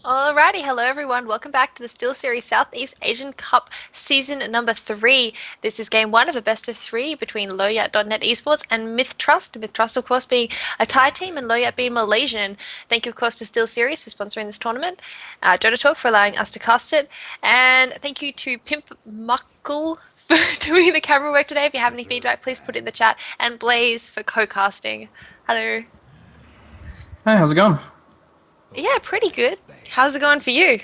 Alrighty, hello everyone. Welcome back to the Steelseries Southeast Asian Cup season number 3. This is game 1 of a best of 3 between Lowyat.net Esports and MiTH-Trust. MiTH-Trust, of course, being a Thai team and Lowyat being Malaysian. Thank you, of course, to Steelseries for sponsoring this tournament, Dota Talk for allowing us to cast it, and thank you to Pimp Muckle for doing the camera work today. If you have any feedback, please put it in the chat, and Blaze for co-casting. Hello. Hi, how's it going? Yeah, pretty good. How's it going for you?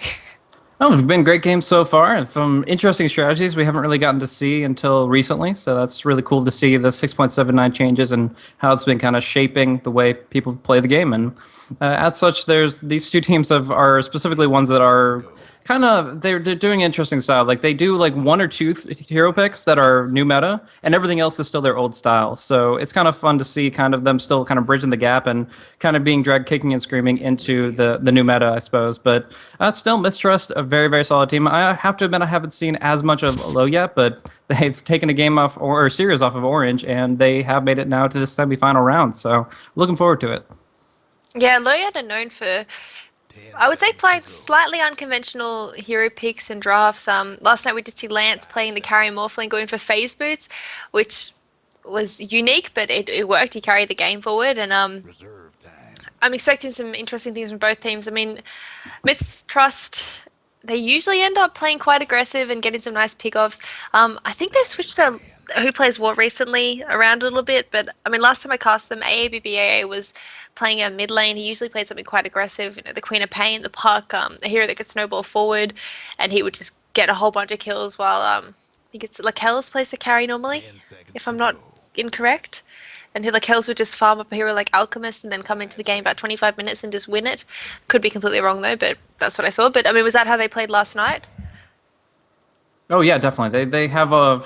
Oh, it's been great games so far. And some interesting strategies we haven't really gotten to see until recently. So that's really cool to see the 6.79 changes and how it's been kind of shaping the way people play the game. And as such, there's these two teams are specifically ones that are kind of they're doing interesting style. Like they do like one or two hero picks that are new meta, and everything else is still their old style. So it's kind of fun to see kind of them still kind of bridging the gap and kind of being dragged kicking and screaming into the new meta, I suppose. But still, MiTH-Trust, a very very solid team. I have to admit I haven't seen as much of Lowyat, but they've taken a game off or a series off of Orange, and they have made it now to the semifinal round. So looking forward to it. Yeah, Lowyat are known for, I would say, playing slightly unconventional hero picks and drafts. Last night we did see Lance playing the carry Morphling going for phase boots, which was unique, but it worked. He carried the game forward, and I'm expecting some interesting things from both teams. I mean, MiTH-Trust, they usually end up playing quite aggressive and getting some nice pickoffs. I think they've switched their who plays what recently around a little bit, but I mean, last time I cast them, AABBAA was playing a mid lane. He usually played something quite aggressive, you know, the Queen of Pain, the Puck, a hero that could snowball forward, and he would just get a whole bunch of kills while I think it's Lakel's plays the carry normally, if I'm not incorrect. And Lakel's would just farm up a hero like Alchemist and then come into the game about 25 minutes and just win it. Could be completely wrong though, but that's what I saw. But I mean, was that how they played last night? Oh yeah, definitely. They have a.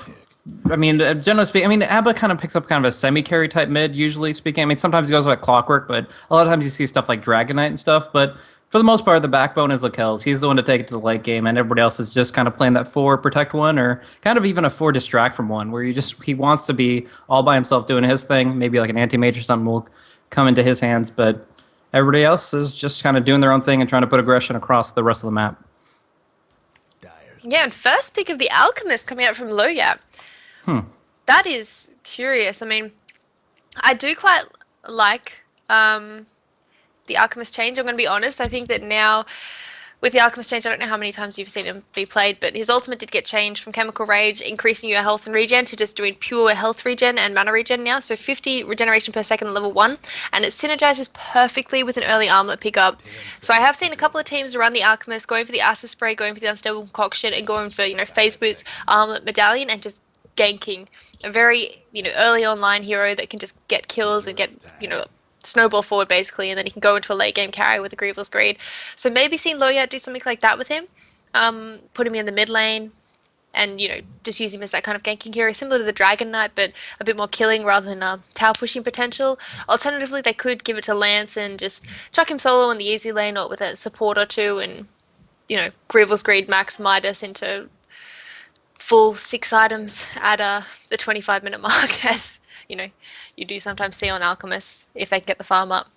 I mean, generally speaking, I mean, Abba kind of picks up kind of a semi-carry type mid, usually speaking. I mean, sometimes he goes like Clockwork, but a lot of times you see stuff like Dragon Knight and stuff. But for the most part, the backbone is Lakel's. He's the one to take it to the late game, and everybody else is just kind of playing that 4 protect one, or kind of even a 4 distract from one, where he wants to be all by himself doing his thing. Maybe like an anti-mage or something will come into his hands, but everybody else is just kind of doing their own thing and trying to put aggression across the rest of the map. Yeah, and first pick of the Alchemist coming out from Lowyat. Hmm. That is curious. I mean, I do quite like the Alchemist change. I'm going to be honest. I think that now with the Alchemist change, I don't know how many times you've seen him be played, but his ultimate did get changed from Chemical Rage, increasing your health and regen, to just doing pure health regen and mana regen now. So 50 regeneration per second at level 1, and it synergizes perfectly with an early armlet pickup. So I have seen a couple of teams run the Alchemist, going for the Acid Spray, going for the Unstable Concoction, and going for, you know, Phase Boots, Armlet, Medallion, and just ganking a very, you know, early online hero that can just get kills and get, you know, snowball forward basically, and then he can go into a late game carry with a Grievel's Greed. So maybe seeing Lowyat do something like that with him, put him in the mid lane, and, you know, just use him as that kind of ganking hero, similar to the Dragon Knight, but a bit more killing rather than tower pushing potential. Alternatively, they could give it to Lance and just chuck him solo in the easy lane or with a support or two, and, you know, Grievel's Greed max Midas into full 6 items at the 25-minute mark, as you know, you do sometimes see on Alchemists if they can get the farm up.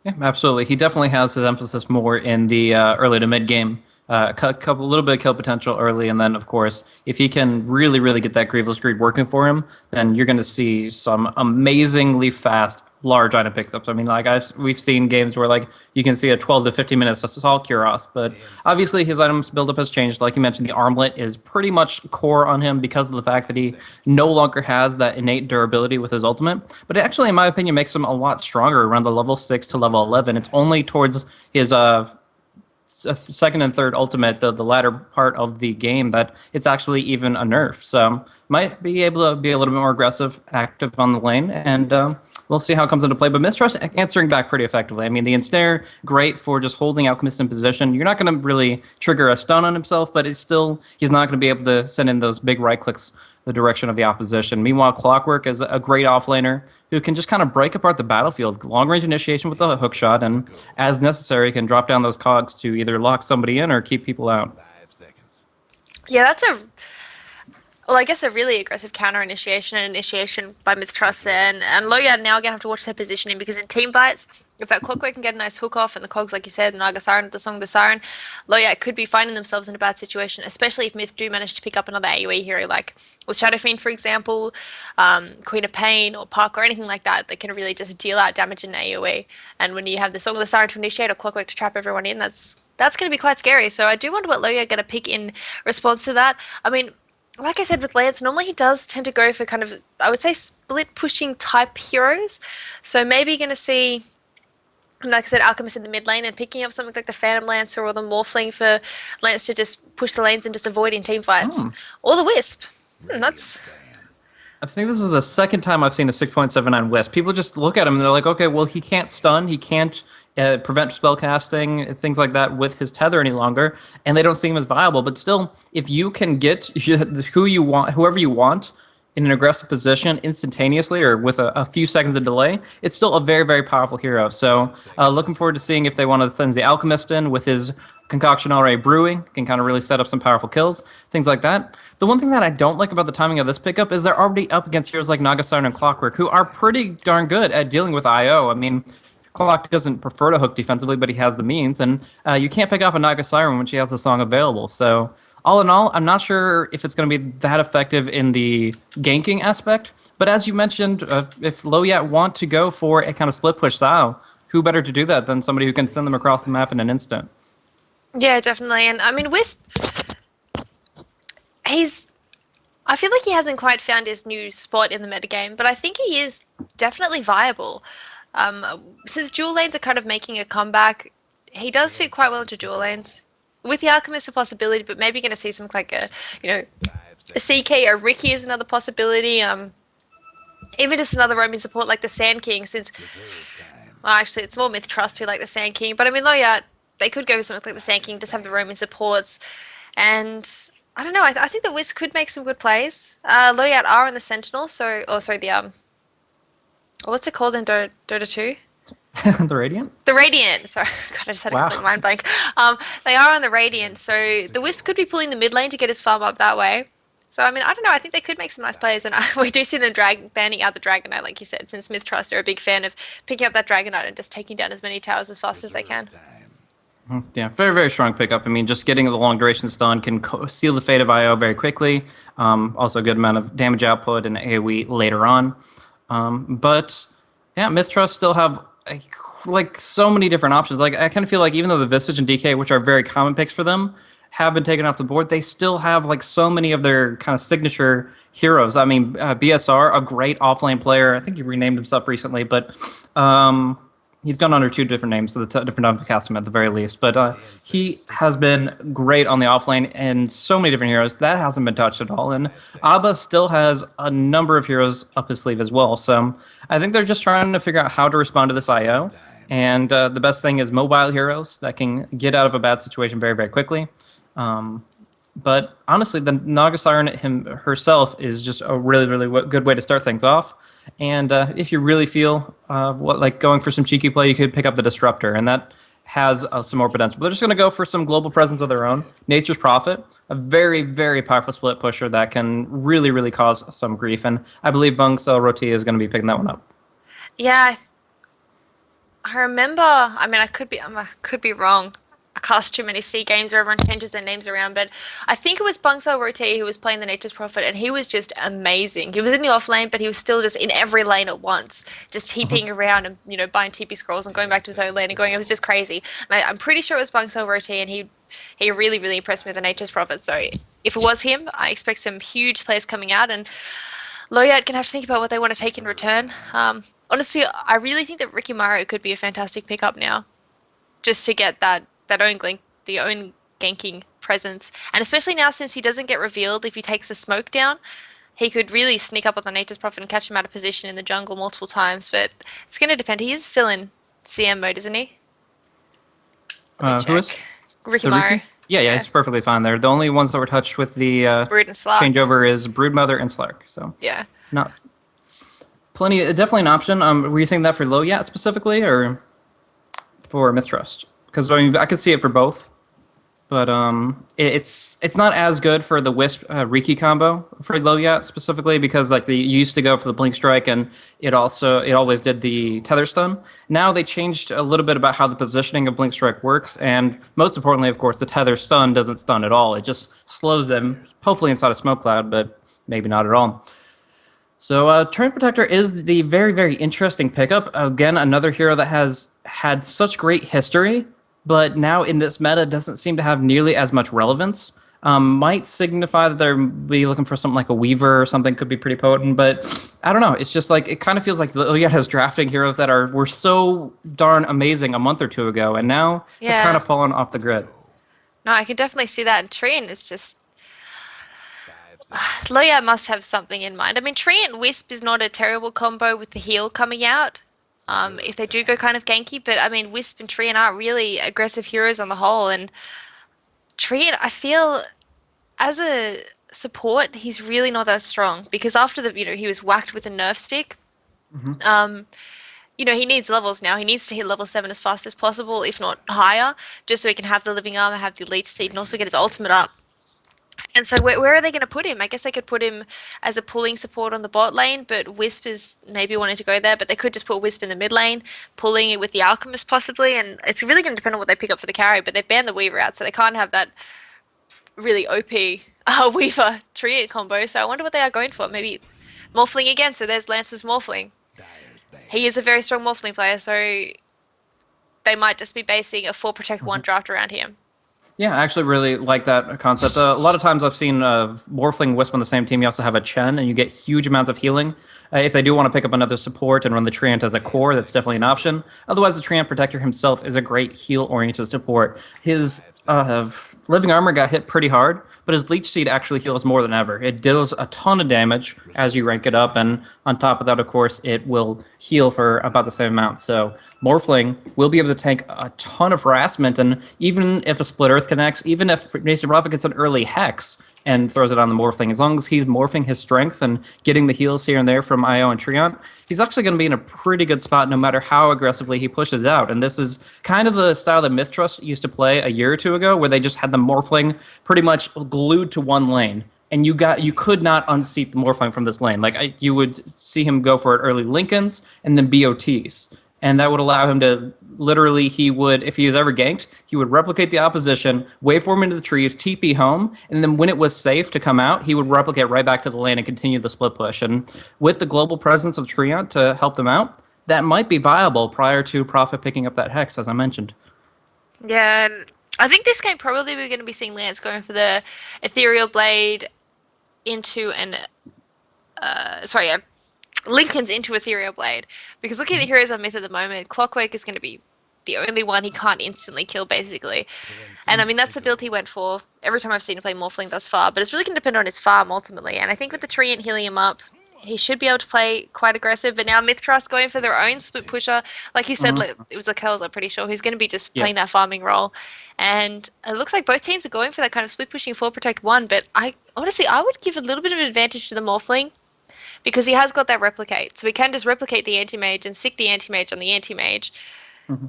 Yeah, absolutely. He definitely has his emphasis more in the early to mid game. A little bit of kill potential early, and then of course, if he can really, really get that Grievel's Greed working for him, then you're going to see some amazingly fast large item pickups. I mean, like we've seen games where like you can see a 12 to 15 minutes assault Kuros, but obviously his items buildup has changed. Like you mentioned, the armlet is pretty much core on him because of the fact that he no longer has that innate durability with his ultimate. But it actually, in my opinion, makes him a lot stronger around the level 6 to level 11. It's only towards his second and third ultimate, the latter part of the game, that it's actually even a nerf. So might be able to be a little bit more aggressive, active on the lane, and we'll see how it comes into play. But MiTH-Trust answering back pretty effectively. I mean, the ensnare, great for just holding Alchemist in position. You're not going to really trigger a stun on himself, but he's not going to be able to send in those big right clicks the direction of the opposition. Meanwhile, Clockwork is a great offlaner who can just kind of break apart the battlefield. Long-range initiation with a hook shot, and as necessary, can drop down those cogs to either lock somebody in or keep people out. Yeah, that's a Well, I guess a really aggressive counter initiation and initiation by MiTH-Trust there. And Lowyat now going to have to watch their positioning because in team fights, if that Clockwork can get a nice hook off and the cogs, like you said, Naga Siren, the song The Siren, Lowyat could be finding themselves in a bad situation, especially if MiTH do manage to pick up another AoE hero like with Shadow Fiend, for example, Queen of Pain or Puck or anything like that that can really just deal out damage in AoE. And when you have the Song of the Siren to initiate or Clockwork to trap everyone in, that's going to be quite scary. So I do wonder what Lowyat are going to pick in response to that. I mean, like I said with Lance, normally he does tend to go for kind of, I would say, split pushing type heroes. So maybe you're going to see, like I said, Alchemist in the mid lane and picking up something like the Phantom Lancer or the Morphling for Lance to just push the lanes and just avoid in team fights. Hmm. Or the Wisp. That's. I think this is the second time I've seen a 6.79 Wisp. People just look at him and they're like, okay, well, he can't stun, he can't prevent spellcasting, things like that with his tether any longer, and they don't see him as viable. But still, if you can get who you want, whoever you want, in an aggressive position instantaneously or with a few seconds of delay, it's still a very, very powerful hero. So looking forward to seeing if they want to send the Alchemist in with his concoction already brewing, can kind of really set up some powerful kills, things like that. The one thing that I don't like about the timing of this pickup is they're already up against heroes like Naga Siren and Clockwork, who are pretty darn good at dealing with IO. I mean, Clock doesn't prefer to hook defensively, but he has the means, and you can't pick off a Naga Siren when she has the song available. So all in all, I'm not sure if it's going to be that effective in the ganking aspect, but as you mentioned, if Lowyat want to go for a kind of split push style, who better to do that than somebody who can send them across the map in an instant? Yeah, definitely. And I mean, Wisp, he's. I feel like he hasn't quite found his new spot in the metagame, but I think he is definitely viable. Um, since dual lanes are kind of making a comeback, he does fit quite well into dual lanes. With the Alchemist a possibility, but maybe you're going to see something like a CK or Ricky is another possibility. Even just another roaming support like the Sand King, since well, actually it's more MiTH-Trust who like the Sand King, but I mean Lowyat, they could go with something like the Sand King, just have the roaming supports, and I don't know. I think the Wisp could make some good plays. Lowyat are in the Sentinel, so sorry the what's it called in Dota 2? The Radiant? The Radiant. Sorry, God, I just had a Wow. complete mind blank. They are on the Radiant, so the Wisp could be pulling the mid lane to get his farm up that way. So I mean, I don't know. I think they could make some nice plays, and we do see them banning out the Dragon Knight, like you said. Since MiTH-Trust are a big fan of picking up that Dragon Knight and just taking down as many towers as fast as they can. Yeah, very, very strong pickup. I mean, just getting the long duration stun can seal the fate of IO very quickly. Also, a good amount of damage output and AoE later on. But yeah, MiTH-Trust still have like so many different options. Like I kind of feel like even though the Visage and DK, which are very common picks for them, have been taken off the board, they still have like so many of their kind of signature heroes. I mean, BSR, a great offlane player. I think he renamed himself recently, but he's gone under two different names, so the different time to cast him at the very least. But he has been great on the offlane and so many different heroes. That hasn't been touched at all. And Abba still has a number of heroes up his sleeve as well. So I think they're just trying to figure out how to respond to this IO. And the best thing is mobile heroes that can get out of a bad situation very, very quickly. But honestly, the Naga Siren herself is just a really, really good way to start things off. And if you really feel like going for some cheeky play, you could pick up the Disruptor, and that has some more potential. But they're just going to go for some global presence of their own. Nature's Prophet, a very, very powerful split pusher that can really, really cause some grief. And I believe Bungsel Roti is going to be picking that one up. Yeah, I remember. I mean, I could be wrong. I cast too many C games where everyone changes their names around, but I think it was Bungsel Roti who was playing the Nature's Prophet, and he was just amazing. He was in the off lane, but he was still just in every lane at once, just heaping around and buying TP scrolls and going back to his own lane and going. It was just crazy. And I'm pretty sure it was Bungsel Roti, and he really, really impressed me with the Nature's Prophet. So if it was him, I expect some huge players coming out, and Lowyat can have to think about what they want to take in return. Honestly, I really think that Ricky Maru could be a fantastic pickup now, just to get the own ganking presence, and especially now since he doesn't get revealed if he takes the smoke down, he could really sneak up on the Nature's Prophet and catch him out of position in the jungle multiple times. But it's going to depend. He is still in CM mode, isn't he? Who is? Ricky Maru. Yeah, he's perfectly fine there. The only ones that were touched with the Brood and Slark. changeover is Broodmother and Slark. So yeah, not definitely an option. Were you thinking that for Lowyat specifically, or for MiTH-Trust? Because I mean, I could see it for both, but it's not as good for the Wisp Riki combo for Lowyat specifically because like they used to go for the Blink Strike and it always did the Tether Stun. Now they changed a little bit about how the positioning of Blink Strike works, and most importantly, of course, the Tether Stun doesn't stun at all. It just slows them, hopefully inside a smoke cloud, but maybe not at all. So Turn Protector is the very, very interesting pickup. Again, another hero that has had such great history, but now in this meta doesn't seem to have nearly as much relevance. Might signify that they're be looking for something like a Weaver or something could be pretty potent, but I don't know. It's just like it kind of feels like Lowyat has drafting heroes that were so darn amazing a month or two ago, and now have kind of fallen off the grid. No, I can definitely see that. And Treant is just Lowyat must have something in mind. I mean, Treant Wisp is not a terrible combo with the heal coming out. If they do go kind of ganky, but I mean, Wisp and Treant aren't really aggressive heroes on the whole, and Treant, I feel as a support, he's really not that strong because after he was whacked with a nerf stick. He needs levels now. He needs to hit level 7 as fast as possible, if not higher, just so he can have the living armor, have the leech seed, and also get his ultimate up. And so where are they going to put him? I guess they could put him as a pulling support on the bot lane, but Wisp is maybe wanting to go there, but they could just put Wisp in the mid lane, pulling it with the Alchemist possibly, and it's really going to depend on what they pick up for the carry, but they banned the Weaver out, so they can't have that really OP Weaver Treant combo, so I wonder what they are going for. Maybe Morphling again, so there's Lance's Morphling. He is a very strong Morphling player, so they might just be basing a 4 Protect 1 draft around him. Yeah, I actually really like that concept. A lot of times I've seen Morphling Wisp on the same team. You also have a Chen, and you get huge amounts of healing. If they do want to pick up another support and run the Treant as a core, that's definitely an option. Otherwise, the Treant Protector himself is a great heal-oriented support. His living armor got hit pretty hard, but his Leech Seed actually heals more than ever. It deals a ton of damage as you rank it up, and on top of that, of course, it will heal for about the same amount. So Morphling will be able to tank a ton of harassment, and even if a Split Earth connects, even if Nature Prophet gets an early Hex and throws it on the Morphling, as long as he's morphing his strength and getting the heals here and there from Io and Treant, he's actually going to be in a pretty good spot no matter how aggressively he pushes out. And this is kind of the style that MiTH-Trust used to play a year or two ago, where they just had the Morphling pretty much glued to one lane. And you could not unseat the Morphling from this lane. Like you would see him go for early Lincolns and then BOTs. And that would allow him to literally, if he was ever ganked, he would replicate the opposition, wave form into the trees, TP home, and then when it was safe to come out, he would replicate right back to the lane and continue the split push. And with the global presence of Treant to help them out, that might be viable prior to Prophet picking up that Hex, as I mentioned. Yeah, and I think this game probably we're going to be seeing Lance going for the Ethereal Blade into Lincoln's into Ethereal Blade. Because looking at the heroes on Myth at the moment, Clockwork is going to be the only one he can't instantly kill, basically. And I mean, that's the build he went for every time I've seen him play Morphling thus far. But it's really going to depend on his farm, ultimately. And I think with the Treant healing him up, he should be able to play quite aggressive. But now MiTH-Trust going for their own split pusher. Like you said, it was Lakel's, I'm pretty sure. He's going to be just playing that farming role. And it looks like both teams are going for that kind of split pushing 4 Protect 1. But I would give a little bit of an advantage to the Morphling, because he has got that replicate. So he can just replicate the anti-mage and sick the anti-mage on the anti-mage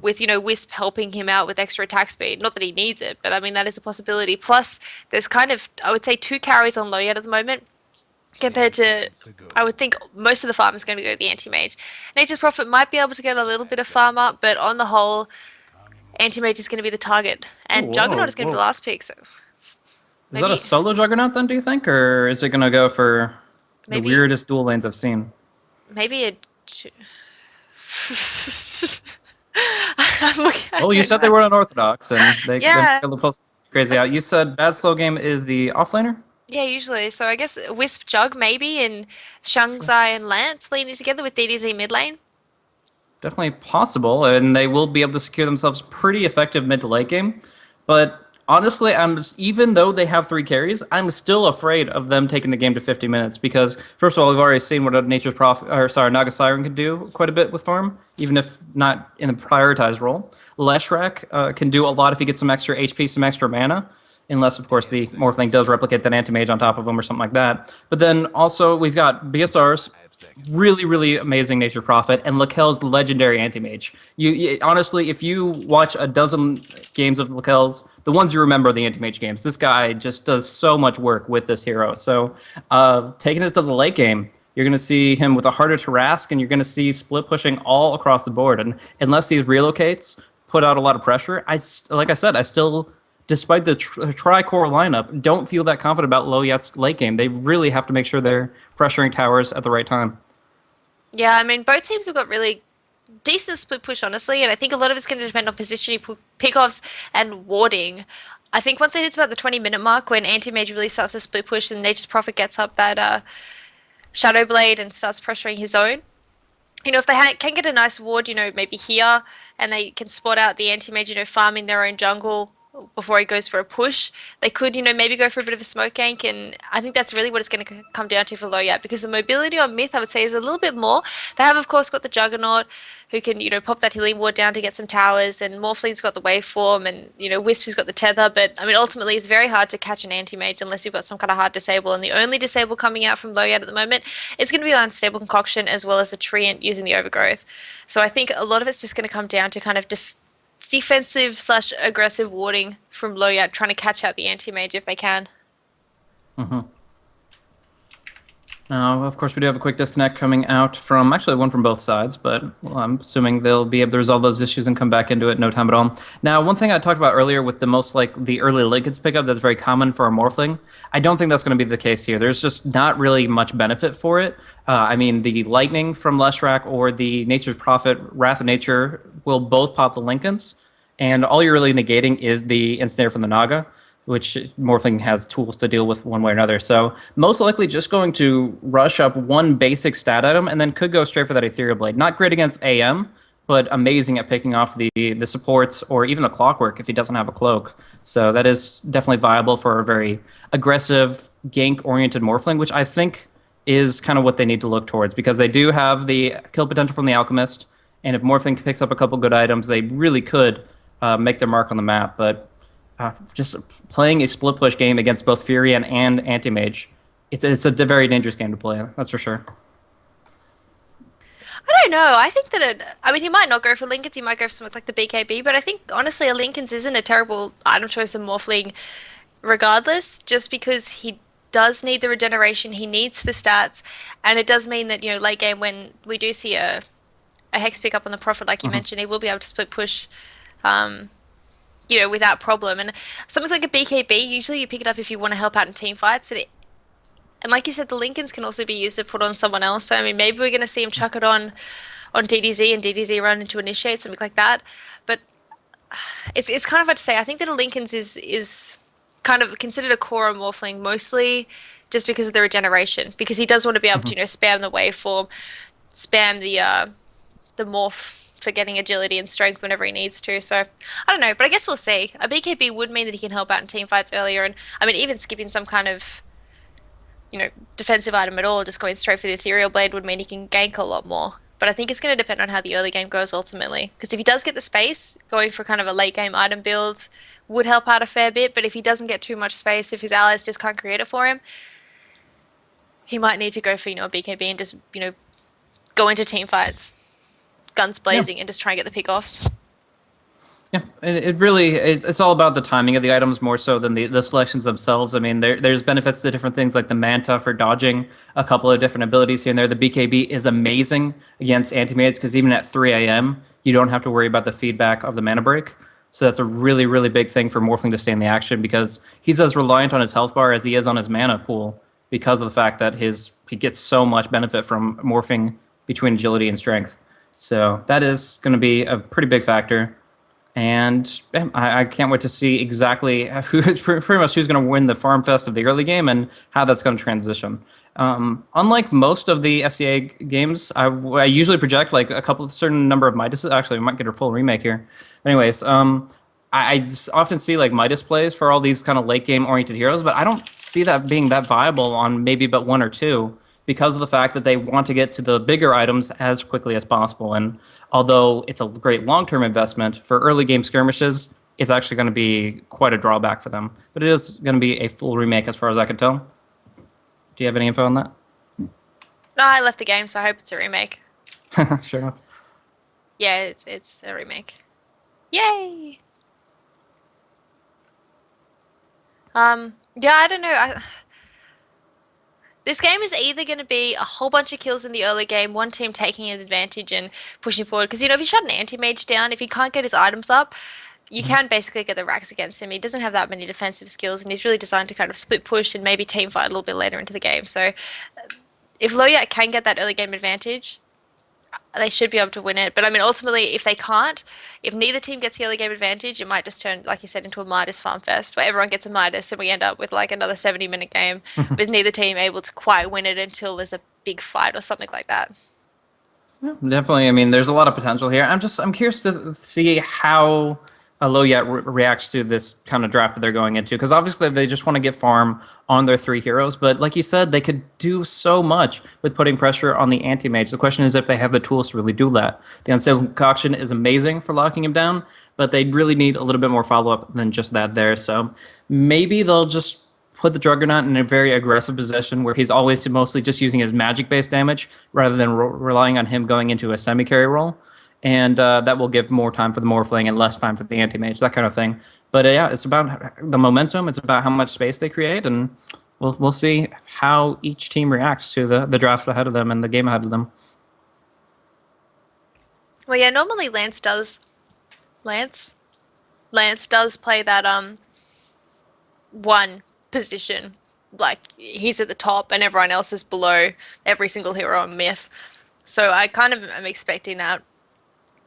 with, Wisp helping him out with extra attack speed. Not that he needs it, but I mean, that is a possibility. Plus, there's kind of, I would say, 2 carries on Lowyat at the moment, compared to, I would think, most of the farm is going to go to the anti-mage. Nature's Prophet might be able to get a little bit of farm up, but on the whole, anti-mage is going to be the target. And Juggernaut is going to be the last pick, so... Is that a solo Juggernaut then, do you think? Or is it going to go for... the weirdest dual lanes I've seen? Maybe a... You said they were unorthodox, and they killed the pulse crazy out. You said bad slow game is the offlaner? Yeah, usually. So I guess Wisp Jug maybe, and Shangzai and Lance leaning together with DDZ mid lane. Definitely possible, and they will be able to secure themselves pretty effective mid to late game. But honestly, even though they have 3 carries, I'm still afraid of them taking the game to 50 minutes because, first of all, we've already seen what a Naga Siren can do quite a bit with farm, even if not in a prioritized role. Leshrac can do a lot if he gets some extra HP, some extra mana, unless, of course, the Morphling does replicate that anti-mage on top of him or something like that. But then also, we've got BSR's really, really amazing Nature Prophet and Lakel's legendary anti-mage. You honestly, if you watch a dozen games of Lakel's, the ones you remember are the anti-mage games. This guy just does so much work with this hero. So taking it to the late game, you're going to see him with a harder Tarrasque, and you're going to see split pushing all across the board. And unless these relocates put out a lot of pressure, like I said, I still, despite the tri-core lineup, don't feel that confident about Lowyat's late game. They really have to make sure they're pressuring towers at the right time. Yeah, I mean, both teams have got really decent split push, honestly, and I think a lot of it's going to depend on positioning, pickoffs, and warding. I think once it hits about the 20-minute mark, when Anti-Mage really starts the split push and Nature's Prophet gets up that Shadow Blade and starts pressuring his own, if they can get a nice ward, maybe here, and they can spot out the anti-mage, farming their own jungle before he goes for a push, they could, maybe go for a bit of a smoke gank, and I think that's really what it's going to come down to for Lowyat, because the mobility on Myth, I would say, is a little bit more. They have, of course, got the Juggernaut, who can, pop that healing ward down to get some towers, and Morphling's got the waveform, and, Wisp who's got the tether, but, I mean, ultimately, it's very hard to catch an anti-mage unless you've got some kind of hard disable, and the only disable coming out from Lowyat at the moment is going to be Unstable Concoction, as well as a Treant using the Overgrowth. So I think a lot of it's just going to come down to kind of defensive/aggressive warding from Lowyat, trying to catch out the anti-mage if they can. Mm-hmm. Now, of course, we do have a quick disconnect coming out from, actually one from both sides, but I'm assuming they'll be able to resolve those issues and come back into it in no time at all. Now, one thing I talked about earlier with the early Linken's pickup that's very common for a Morphling, I don't think that's going to be the case here. There's just not really much benefit for it. I mean, the Lightning from Leshrac or the Nature's Prophet, Wrath of Nature, will both pop the Linken's, and all you're really negating is the Ensnare from the Naga, which Morphling has tools to deal with one way or another. So most likely just going to rush up one basic stat item and then could go straight for that Ethereal Blade. Not great against AM, but amazing at picking off the supports or even a Clockwork if he doesn't have a Cloak. So that is definitely viable for a very aggressive, gank-oriented Morphling, which I think is kind of what they need to look towards, because they do have the kill potential from the Alchemist, and if Morphling picks up a couple good items, they really could make their mark on the map. But just playing a split push game against both Fury and Anti-Mage, it's a very dangerous game to play, that's for sure. I don't know. I think that he might not go for Linken's, he might go for something like the BKB, but I think, honestly, a Linken's isn't a terrible item choice in Morphling regardless, just because he does need the regeneration, he needs the stats, and it does mean that, late game, when we do see a Hex pick up on the Prophet, like you mentioned, he will be able to split push without problem. And something like a BKB, usually you pick it up if you want to help out in team fights. And like you said, the Linken's can also be used to put on someone else. So, I mean, maybe we're going to see him chuck it on DDZ and DDZ run into Initiate, something like that. But it's kind of hard to say. I think that a Linken's is kind of considered a core Morphling, mostly just because of the regeneration. Because he does want to be able to, spam the waveform, spam the morph for getting agility and strength whenever he needs to. So I don't know, but I guess we'll see. A BKB would mean that he can help out in team fights earlier, and I mean, even skipping some kind of defensive item at all, just going straight for the Ethereal Blade would mean he can gank a lot more. But I think it's going to depend on how the early game goes ultimately, because if he does get the space, going for kind of a late game item build would help out a fair bit. But if he doesn't get too much space, if his allies just can't create it for him, he might need to go for a BKB and just go into team fights, guns blazing, and just try and get the pick-offs. Yeah, it's all about the timing of the items more so than the selections themselves. I mean, there's benefits to different things, like the Manta for dodging a couple of different abilities here and there. The BKB is amazing against anti-mages, because even at 3 a.m., you don't have to worry about the feedback of the mana break. So that's a really, really big thing for Morphling to stay in the action, because he's as reliant on his health bar as he is on his mana pool, because of the fact that he gets so much benefit from morphing between agility and strength. So that is going to be a pretty big factor. And I can't wait to see exactly pretty much who's going to win the Farm Fest of the early game and how that's going to transition. Unlike most of the SEA games, I usually project like a certain number of Midas. Actually, we might get a full remake here. Anyways, I often see like Midas plays for all these kind of late game oriented heroes, but I don't see that being that viable on maybe but one or two, because of the fact that they want to get to the bigger items as quickly as possible. And although it's a great long-term investment, for early game skirmishes, it's actually going to be quite a drawback for them. But it is going to be a full remake as far as I can tell. Do you have any info on that? No, I left the game, so I hope it's a remake. Sure enough. Yeah, it's a remake. Yay! Yeah, I don't know. This game is either going to be a whole bunch of kills in the early game, one team taking an advantage and pushing forward. Because, if you shut an anti-mage down, if he can't get his items up, you Mhm. can basically get the racks against him. He doesn't have that many defensive skills, and he's really designed to kind of split push and maybe team fight a little bit later into the game. So if Lowyat can get that early game advantage, they should be able to win it. But I mean, ultimately, if they can't, if neither team gets the early game advantage, it might just turn, like you said, into a MiTH farm fest where everyone gets a MiTH and we end up with like another 70-minute game with neither team able to quite win it until there's a big fight or something like that. Definitely. I mean, there's a lot of potential here. I'm curious to see how Lowyat reacts to this kind of draft that they're going into, because obviously they just want to get farm on their three heroes, but like you said, they could do so much with putting pressure on the anti-mage. The question is if they have the tools to really do that. The Unstable Concoction is amazing for locking him down, but they really need a little bit more follow-up than just that there. So maybe they'll just put the Juggernaut in a very aggressive position where he's always mostly just using his magic-based damage rather than relying on him going into a semi-carry role. And that will give more time for the Morphling and less time for the Anti-Mage, that kind of thing. But yeah, it's about the momentum. It's about how much space they create, and we'll see how each team reacts to the draft ahead of them and the game ahead of them. Well, yeah, normally Lance Lance does play that one position. Like he's at the top and everyone else is below every single hero on Myth. So I kind of am expecting that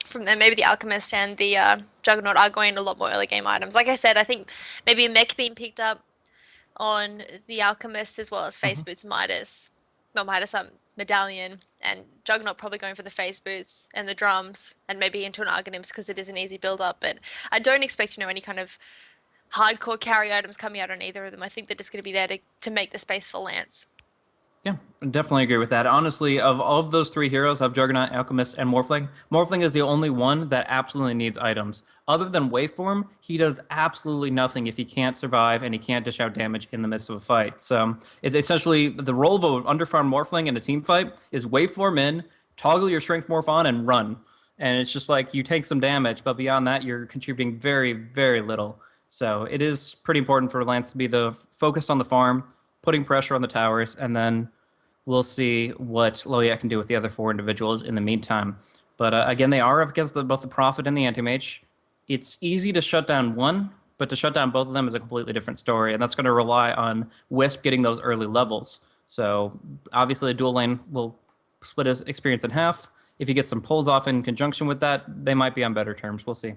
from them. Maybe the Alchemist and the Juggernaut are going a lot more early game items. Like I said, I think maybe a mech being picked up on the Alchemist as well as Face Hmm. Boots Midas. Not Midas, Medallion. And Juggernaut probably going for the Face Boots and the drums and maybe into an Argonym's because it is an easy build up. But I don't expect, any kind of hardcore carry items coming out on either of them. I think they're just going to be there to make the space for Lance. Yeah, definitely agree with that. Honestly, of all of those three heroes, of Juggernaut, Alchemist, and Morphling, Morphling is the only one that absolutely needs items. Other than Waveform, he does absolutely nothing if he can't survive and he can't dish out damage in the midst of a fight. So it's essentially the role of an underfarmed Morphling in a team fight is Waveform in, toggle your Strength Morph on, and run. And it's just like you take some damage, but beyond that, you're contributing very, very little. So it is pretty important for Lance to be the focused on the farm, putting pressure on the towers, and then we'll see what Lowyat can do with the other four individuals in the meantime. But again, they are up against both the Prophet and the Anti-Mage. It's easy to shut down one, but to shut down both of them is a completely different story, and that's going to rely on Wisp getting those early levels. So obviously, a dual lane will split his experience in half. If he gets some pulls off in conjunction with that, they might be on better terms. We'll see.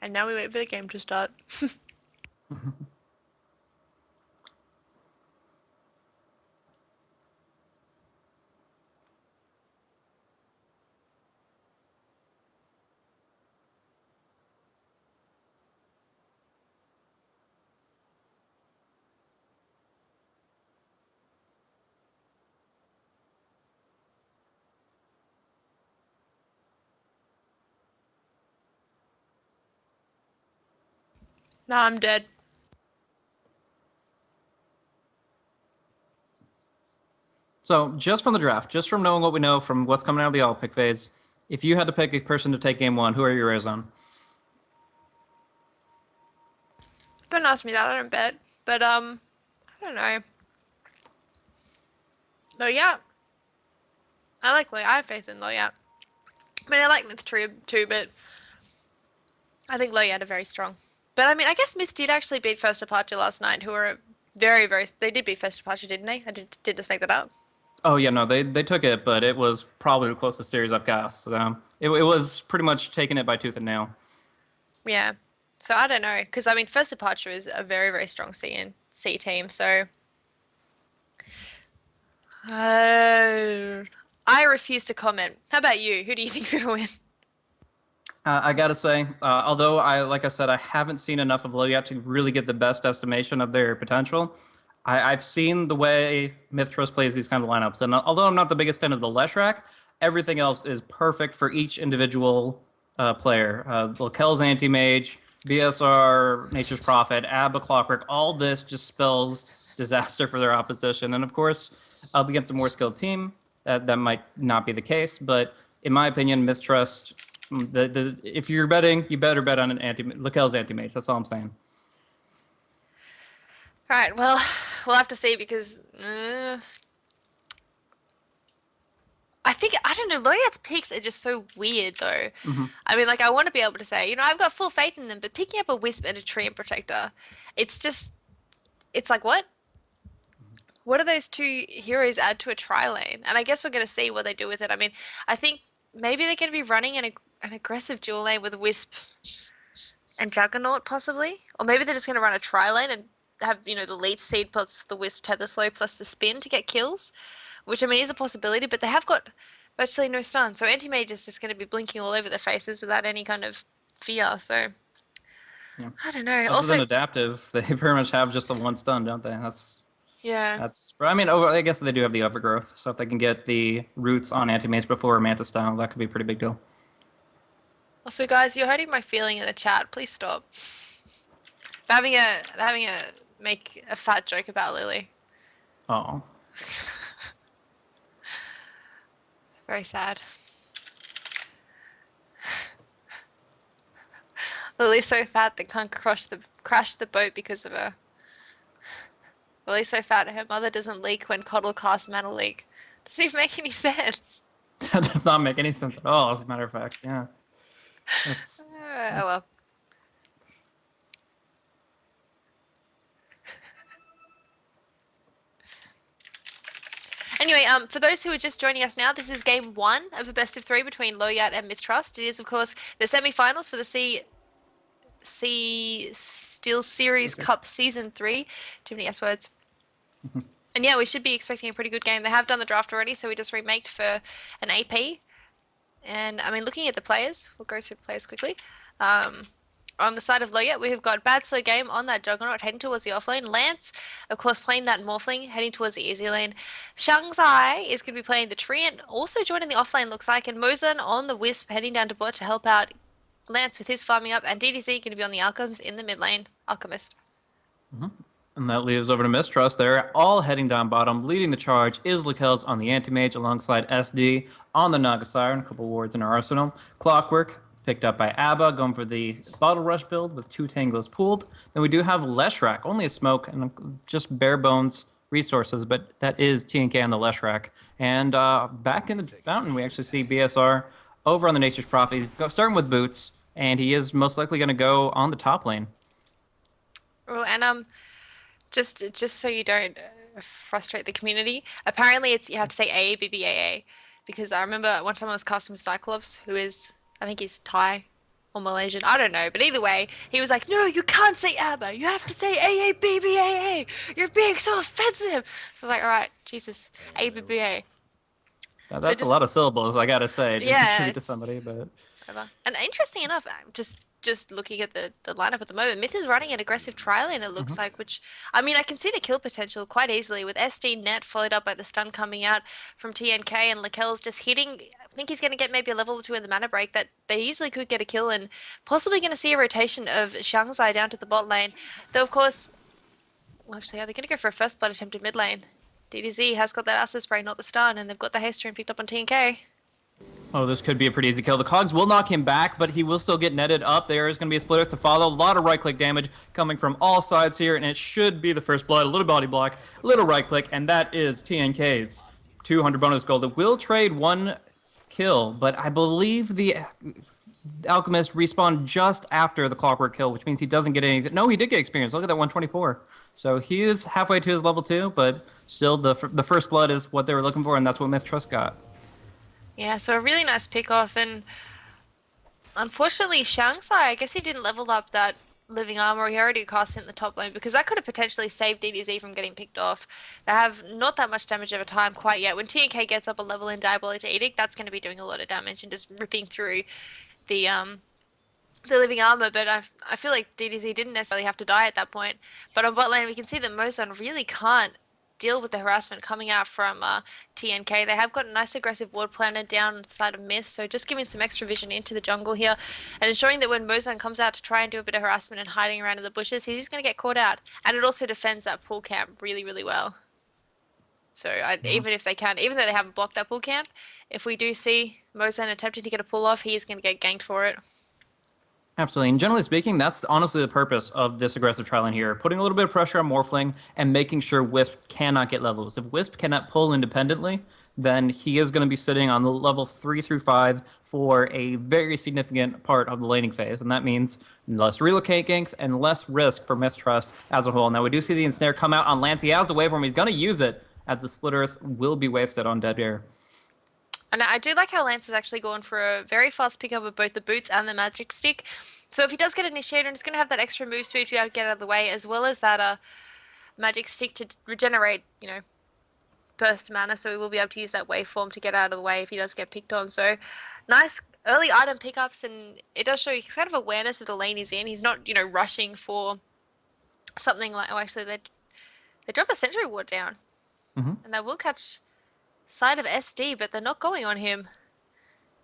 And now we wait for the game to start. Nah, I'm dead. So just from the draft, just from knowing what we know from what's coming out of the all pick phase, if you had to pick a person to take game one, who are your eyes on? Don't ask me that, I don't bet. But I don't know. Lowyat. I like Lowyat. I have faith in Lowyat. I mean, I like MiTH too, but I think Lowyat are very strong. But I mean, I guess Myth did actually beat First Departure last night, who are very, very. They did beat First Departure, didn't they? I did just make that up. Oh yeah, no, they took it, but it was probably the closest series I've cast. So it was pretty much taking it by tooth and nail. Yeah. So I don't know, because I mean, First Departure is a very, very strong C team. So I refuse to comment. How about you? Who do you think's gonna win? I gotta say, although like I said, I haven't seen enough of Lowyat to really get the best estimation of their potential. I've seen the way MiTH-Trust plays these kind of lineups, and although I'm not the biggest fan of the Leshrac, everything else is perfect for each individual player. Lakel's Anti-Mage, BSR, Nature's Prophet, Abba Clockwork, all this just spells disaster for their opposition. And of course, Up against a more skilled team, that might not be the case. But in my opinion, MiTH-Trust, if you're betting, you better bet on an Lakel's anti-mage. That's all I'm saying. All right, well, we'll have to see because I think, I don't know, Lowyat's picks are just so weird though. Mm-hmm. I mean, like, I want to be able to say, I've got full faith in them, but picking up a Wisp and a Treant Protector, it's just, it's like, what? What do those two heroes add to a tri-lane? And I guess we're going to see what they do with it. I mean, I think maybe they're going to be running an aggressive dual lane with Wisp and Juggernaut, possibly. Or maybe they're just going to run a tri-lane and have, the leech seed plus the Wisp tether slow plus the spin to get kills. Which, I mean, is a possibility, but they have got virtually no stun. So anti-mage is just going to be blinking all over their faces without any kind of fear. So, Yeah. I don't know. Other Also, than adaptive, they pretty much have just the one stun, don't they? yeah. I mean, I guess they do have the overgrowth. So if they can get the roots on anti-mage before Manta style, that could be a pretty big deal. Also, guys, you're hurting my feeling in the chat. Please stop. They're having a make a fat joke about Lily. Oh. Very sad. Lily's so fat that can't crash the boat because of her. Lily's so fat her mother doesn't leak when Coddle casts Mana Leak. Doesn't even make any sense. That does not make any sense at all, as a matter of fact. Yeah. That's, Oh well. Anyway, for those who are just joining us now, this is game 1 of a best of 3 between Lowyat and MiTH-Trust. It is, of course, the semi-finals for the Steelseries Cup Season 3. Too many S words. And yeah, we should be expecting a pretty good game. They have done the draft already, so we just remaked for an AP. And, I mean, looking at the players, we'll go through the players quickly. On the side of Lowyat, we have got Bad Slow Game on that Juggernaut heading towards the offlane. Lance, of course, playing that Morphling heading towards the easy lane. Shangzai is going to be playing the Treant, also joining the offlane looks like. And Mozan on the Wisp heading down to bot to help out Lance with his farming up. And DDZ going to be on the Alchemist in the mid lane. Alchemist. and that leaves over to MiTH-Trust. They're all heading down bottom. Leading the charge is Lakel's on the anti-mage alongside SD on the Naga Siren. A couple wards in our arsenal. Clockwork picked up by Abba, going for the Bottle Rush build with 2 Tangos pooled. Then we do have Leshrac, only a smoke and just bare bones resources, but that is TNK on the Leshrac. And back in the fountain, we actually see BSR over on the Nature's Prophet. He's starting with boots, and he is most likely going to go on the top lane. Oh, and just so you don't frustrate the community, apparently you have to say AA, BB, AA. Because I remember one time I was casting with Cyclops, who is, I think he's Thai or Malaysian, I don't know. But either way, he was like, no, you can't say ABBA. You have to say AA, BB, AA. You're being so offensive. So I was like, all right, Jesus, A, BB, AA. Now, that's a lot of syllables, I gotta say, just yeah, to treat to somebody, but... Whatever. And interesting enough, just looking at the lineup at the moment, Myth is running an aggressive trial lane, it looks like, which, I mean, I can see the kill potential quite easily with SD net followed up by the stun coming out from TNK and Lakel's just hitting. I think he's going to get maybe a level or 2 in the mana break that they easily could get a kill and possibly going to see a rotation of Shangzai down to the bot lane. Though, of course, well, actually, are they going to go for a first blood attempt in mid lane? DDZ has got that acid spray, not the stun, and they've got the haste rune picked up on TNK. Oh, this could be a pretty easy kill. The Cogs will knock him back, but he will still get netted up. There is going to be a splitter to follow. A lot of right-click damage coming from all sides here, and it should be the first blood. A little body block, a little right-click, and that is TNK's 200 bonus gold. It will trade 1 kill, but I believe the Alchemist respawned just after the Clockwork kill, which means he doesn't get any... No, he did get experience. Look at that 124. So he is halfway to his level 2, but still the first blood is what they were looking for, and that's what MiTH-Trust got. Yeah, so a really nice pick-off, and unfortunately Shangzai, I guess he didn't level up that living armor. He already cast it in the top lane, because that could have potentially saved DDZ from getting picked off. They have not that much damage over time quite yet. When TNK gets up a level in Diabolic Edict, that's going to be doing a lot of damage and just ripping through the living armor, but I feel like DDZ didn't necessarily have to die at that point. But on bot lane, we can see that Mozan really can't deal with the harassment coming out from TNK. They have got a nice aggressive ward planted down the side of Myth, so just giving some extra vision into the jungle here and ensuring that when Mozan comes out to try and do a bit of harassment and hiding around in the bushes, he's going to get caught out. And it also defends that pool camp really, really well. So Mhm. even if they can, even though they haven't blocked that pull camp, if we do see Mozen attempting to get a pull off, he is going to get ganked for it. Absolutely. And generally speaking, that's honestly the purpose of this aggressive trial in here. Putting a little bit of pressure on Morphling and making sure Wisp cannot get levels. If Wisp cannot pull independently, then he is going to be sitting on the level 3 through 5 for a very significant part of the laning phase. And that means less relocate ganks and less risk for MiTH-Trust as a whole. Now, we do see the ensnare come out on Lance. He has the waveform. He's going to use it as the Split Earth will be wasted on Dead Air. And I do like how Lance has actually gone for a very fast pickup of both the boots and the magic stick. So if he does get initiated, he's going to have that extra move speed to be able to get out of the way, as well as that magic stick to regenerate, burst mana. So we will be able to use that waveform to get out of the way if he does get picked on. So nice early item pickups, and it does show he's kind of awareness of the lane he's in. He's not, rushing for something like. Oh, actually, they drop a sentry ward down, Mm-hmm. and they will catch sight of SD, but they're not going on him.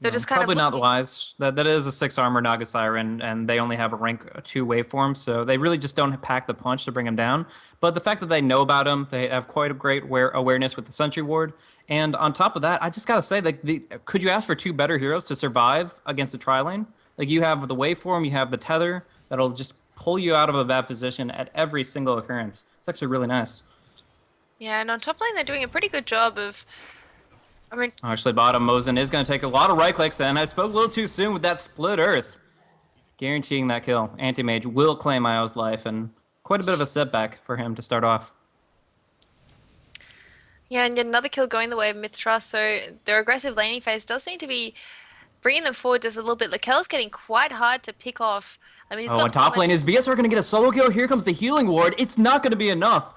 They're No, just kind of probably not looking. wise. That is a 6 armor Naga Siren, and they only have a rank 2 waveform, so they really just don't pack the punch to bring him down. But the fact that they know about him, they have quite a great awareness with the Sentry Ward, and on top of that, I just gotta say, like, could you ask for 2 better heroes to survive against the tri lane? Like, you have the waveform, you have the tether that'll just pull you out of a bad position at every single occurrence. It's actually really nice. Yeah, and on top lane, they're doing a pretty good job of. I mean, Actually, bottom Mosin is going to take a lot of right clicks, and I spoke a little too soon with that split earth. Guaranteeing that kill. Anti-Mage will claim Io's life, and quite a bit of a setback for him to start off. yeah, and yet another kill going the way of MiTH-Trust. So their aggressive laning phase does seem to be bringing them forward just a little bit. Lakel's getting quite hard to pick off. I mean, he's Oh, got and the top lane damage. is BSR going to get a solo kill. Here comes the healing ward. It's not going to be enough.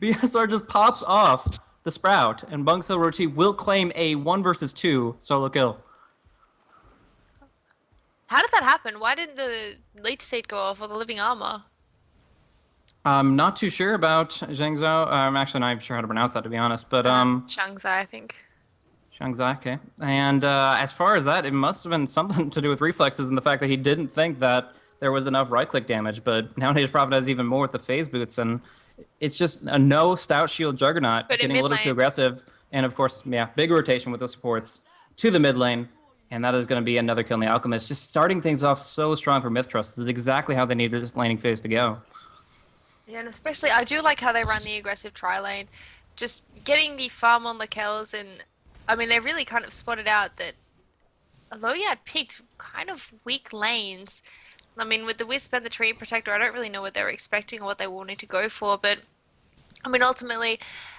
BSR just pops off the Sprout, and Bungso Roti will claim a 1 versus 2 solo kill. How did that happen? Why didn't the leech seed go off or the living armor? I'm not too sure about Zhang Zhao. I'm actually not even sure how to pronounce that, to be honest. But That's Shangzai, I think. Shangzai, okay. And as far as that, it must have been something to do with reflexes and the fact that he didn't think that there was enough right-click damage. But nowadays, Prophet has even more with the phase boots, and it's just a no Stout Shield Juggernaut But in getting a mid little too lane, aggressive. And of course, yeah, big rotation with the supports to the mid lane. And that is going to be another kill in the Alchemist. Just starting things off so strong for MiTH-Trust. This is exactly how they needed this laning phase to go. yeah, and especially I do like how they run the aggressive tri lane, just getting the farm on Lakels, and I mean they really kind of spotted out that Lowyat picked kind of weak lanes. I mean, with the Wisp and the Tree Protector, I don't really know what they were expecting or what they wanted to go for, but I mean, ultimately,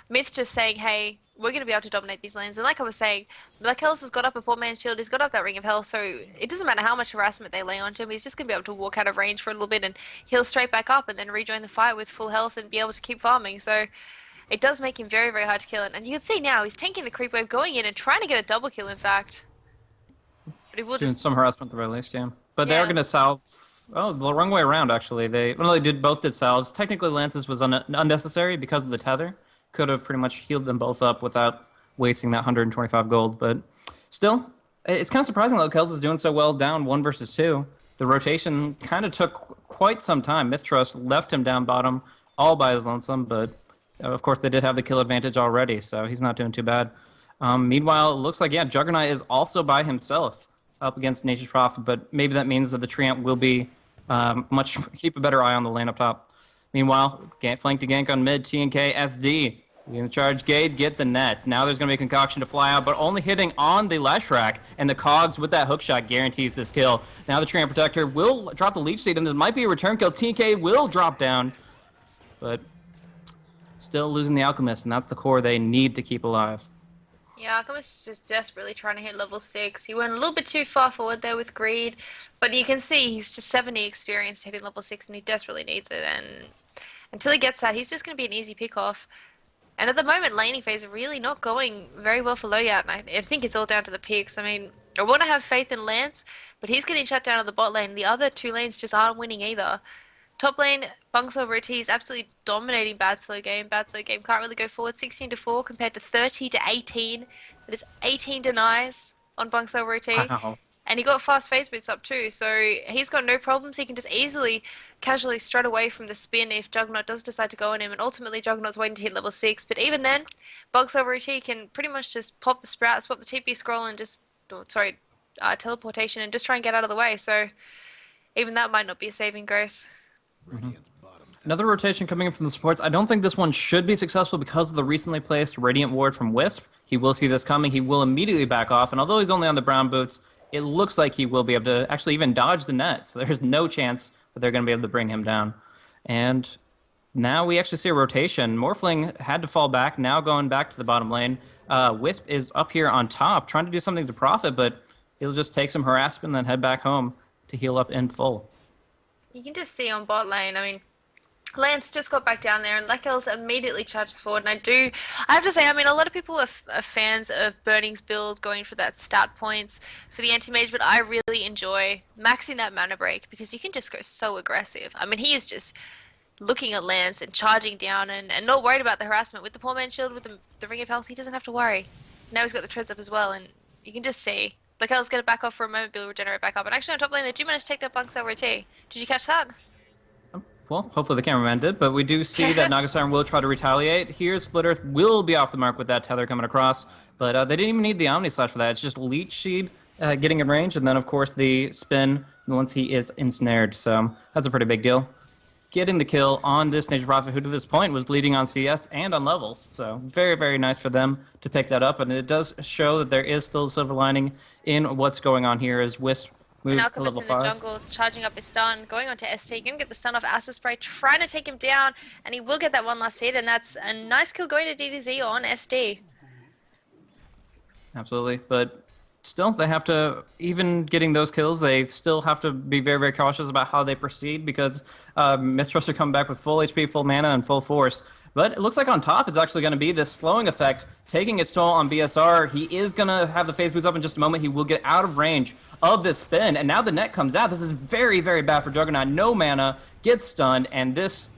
Myth just saying, hey, we're going to be able to dominate these lanes. And like I was saying, Black Hells has got up a poor man's shield, he's got up that Ring of Hell, so it doesn't matter how much harassment they lay onto him, he's just going to be able to walk out of range for a little bit and heal straight back up and then rejoin the fight with full health and be able to keep farming. So it does make him very, very hard to kill. And you can see now, he's tanking the creep wave, going in and trying to get a double kill, in fact. But he will Doing just... some harassment at the very least, yeah. But they are Yeah. going to salve. Oh, the wrong way around, actually. They both did salves. Technically, Lance's was unnecessary because of the tether. Could have pretty much healed them both up without wasting that 125 gold. But still, it's kind of surprising that Kels is doing so well down 1 versus 2. The rotation kind of took quite some time. MiTH-Trust left him down bottom all by his lonesome, but of course they did have the kill advantage already, so he's not doing too bad. Meanwhile, it looks like, yeah, Juggernaut is also by himself up against Nature's Prophet, but maybe that means that the Treant will be keep a better eye on the lane up top. Meanwhile, flank to gank on mid, TNK, SD. You're going to charge Gade, get the net. Now there's going to be a concoction to fly out, but only hitting on the Leshrac, and the Cogs with that hookshot guarantees this kill. Now the Treant Protector will drop the Leech Seed, and this might be a return kill. TNK will drop down, but still losing the Alchemist, and that's the core they need to keep alive. Yeah, Alchemist is just desperately trying to hit level 6. He went a little bit too far forward there with Greed, but you can see he's just 70 experienced hitting level 6 and he desperately needs it, and until he gets that, he's just going to be an easy pick-off. And at the moment, laning phase is really not going very well for Lowyat, and I think it's all down to the picks. I mean, I want to have faith in Lance, but he's getting shut down on the bot lane. The other two lanes just aren't winning either. Top lane, Bungso Roti is absolutely dominating Bad Slow Game. Bad Slow Game can't really go forward. 16-4 compared to 30-18. That is 18 denies on Bungso Roti. Wow. And he got fast phase boots up too, so he's got no problems. He can just easily, casually strut away from the spin if Juggernaut does decide to go on him. And ultimately, Juggernaut's waiting to hit level 6. But even then, Bug's level T can pretty much just pop the sprout, swap the TP scroll, and just, oh, sorry, teleportation, and just try and get out of the way. So even that might not be a saving grace. Another rotation coming in from the supports. I don't think this one should be successful because of the recently placed Radiant Ward from Wisp. He will see this coming. He will immediately back off. And although he's only on the brown boots, it looks like he will be able to actually even dodge the net. So there's no chance that they're going to be able to bring him down. And now we actually see a rotation. Morphling had to fall back, now going back to the bottom lane. Wisp is up here on top, trying to do something to profit, but he'll just take some harassment and then head back home to heal up in full. You can just see on bot lane, I mean, Lance just got back down there and Lekels immediately charges forward. And I have to say, I mean, a lot of people are fans of Burning's build, going for that stat points for the anti-mage, but I really enjoy maxing that mana break because you can just go so aggressive. I mean, he is just looking at Lance and charging down and not worried about the harassment. With the poor man's shield, with the Ring of Health, he doesn't have to worry. Now he's got the treads up as well, and you can just see. Lekel's going to back off for a moment, Bill regenerate back up. And actually on top lane, they do manage to take that Bunk's LRT. Did you catch that? Well, hopefully the cameraman did, but we do see that Nagasiren will try to retaliate. Here, Split Earth will be off the mark with that tether coming across, but they didn't even need the Omni Slash for that. It's just Leech Seed getting in range, and then, of course, the spin once he is ensnared. So that's a pretty big deal. Getting the kill on this Nature Prophet, who to this point was leading on CS and on levels. So very, very nice for them to pick that up, and it does show that there is still a silver lining in what's going on here as Wisp moves and to level Alchemist in 5. the jungle, charging up his stun, going on to ST, going to get the stun off Acid Spray, trying to take him down, and he will get that one last hit, and that's a nice kill going to DDZ on SD. Absolutely, but still, they have to, even getting those kills, they still have to be very, very cautious about how they proceed because MiTH-Trust are coming back with full HP, full mana, and full force. But it looks like on top it's actually going to be this slowing effect taking its toll on BSR. He is going to have the phase boost up in just a moment. He will get out of range of this spin, and now the net comes out. This is very, very bad for Juggernaut. No mana, gets stunned, and this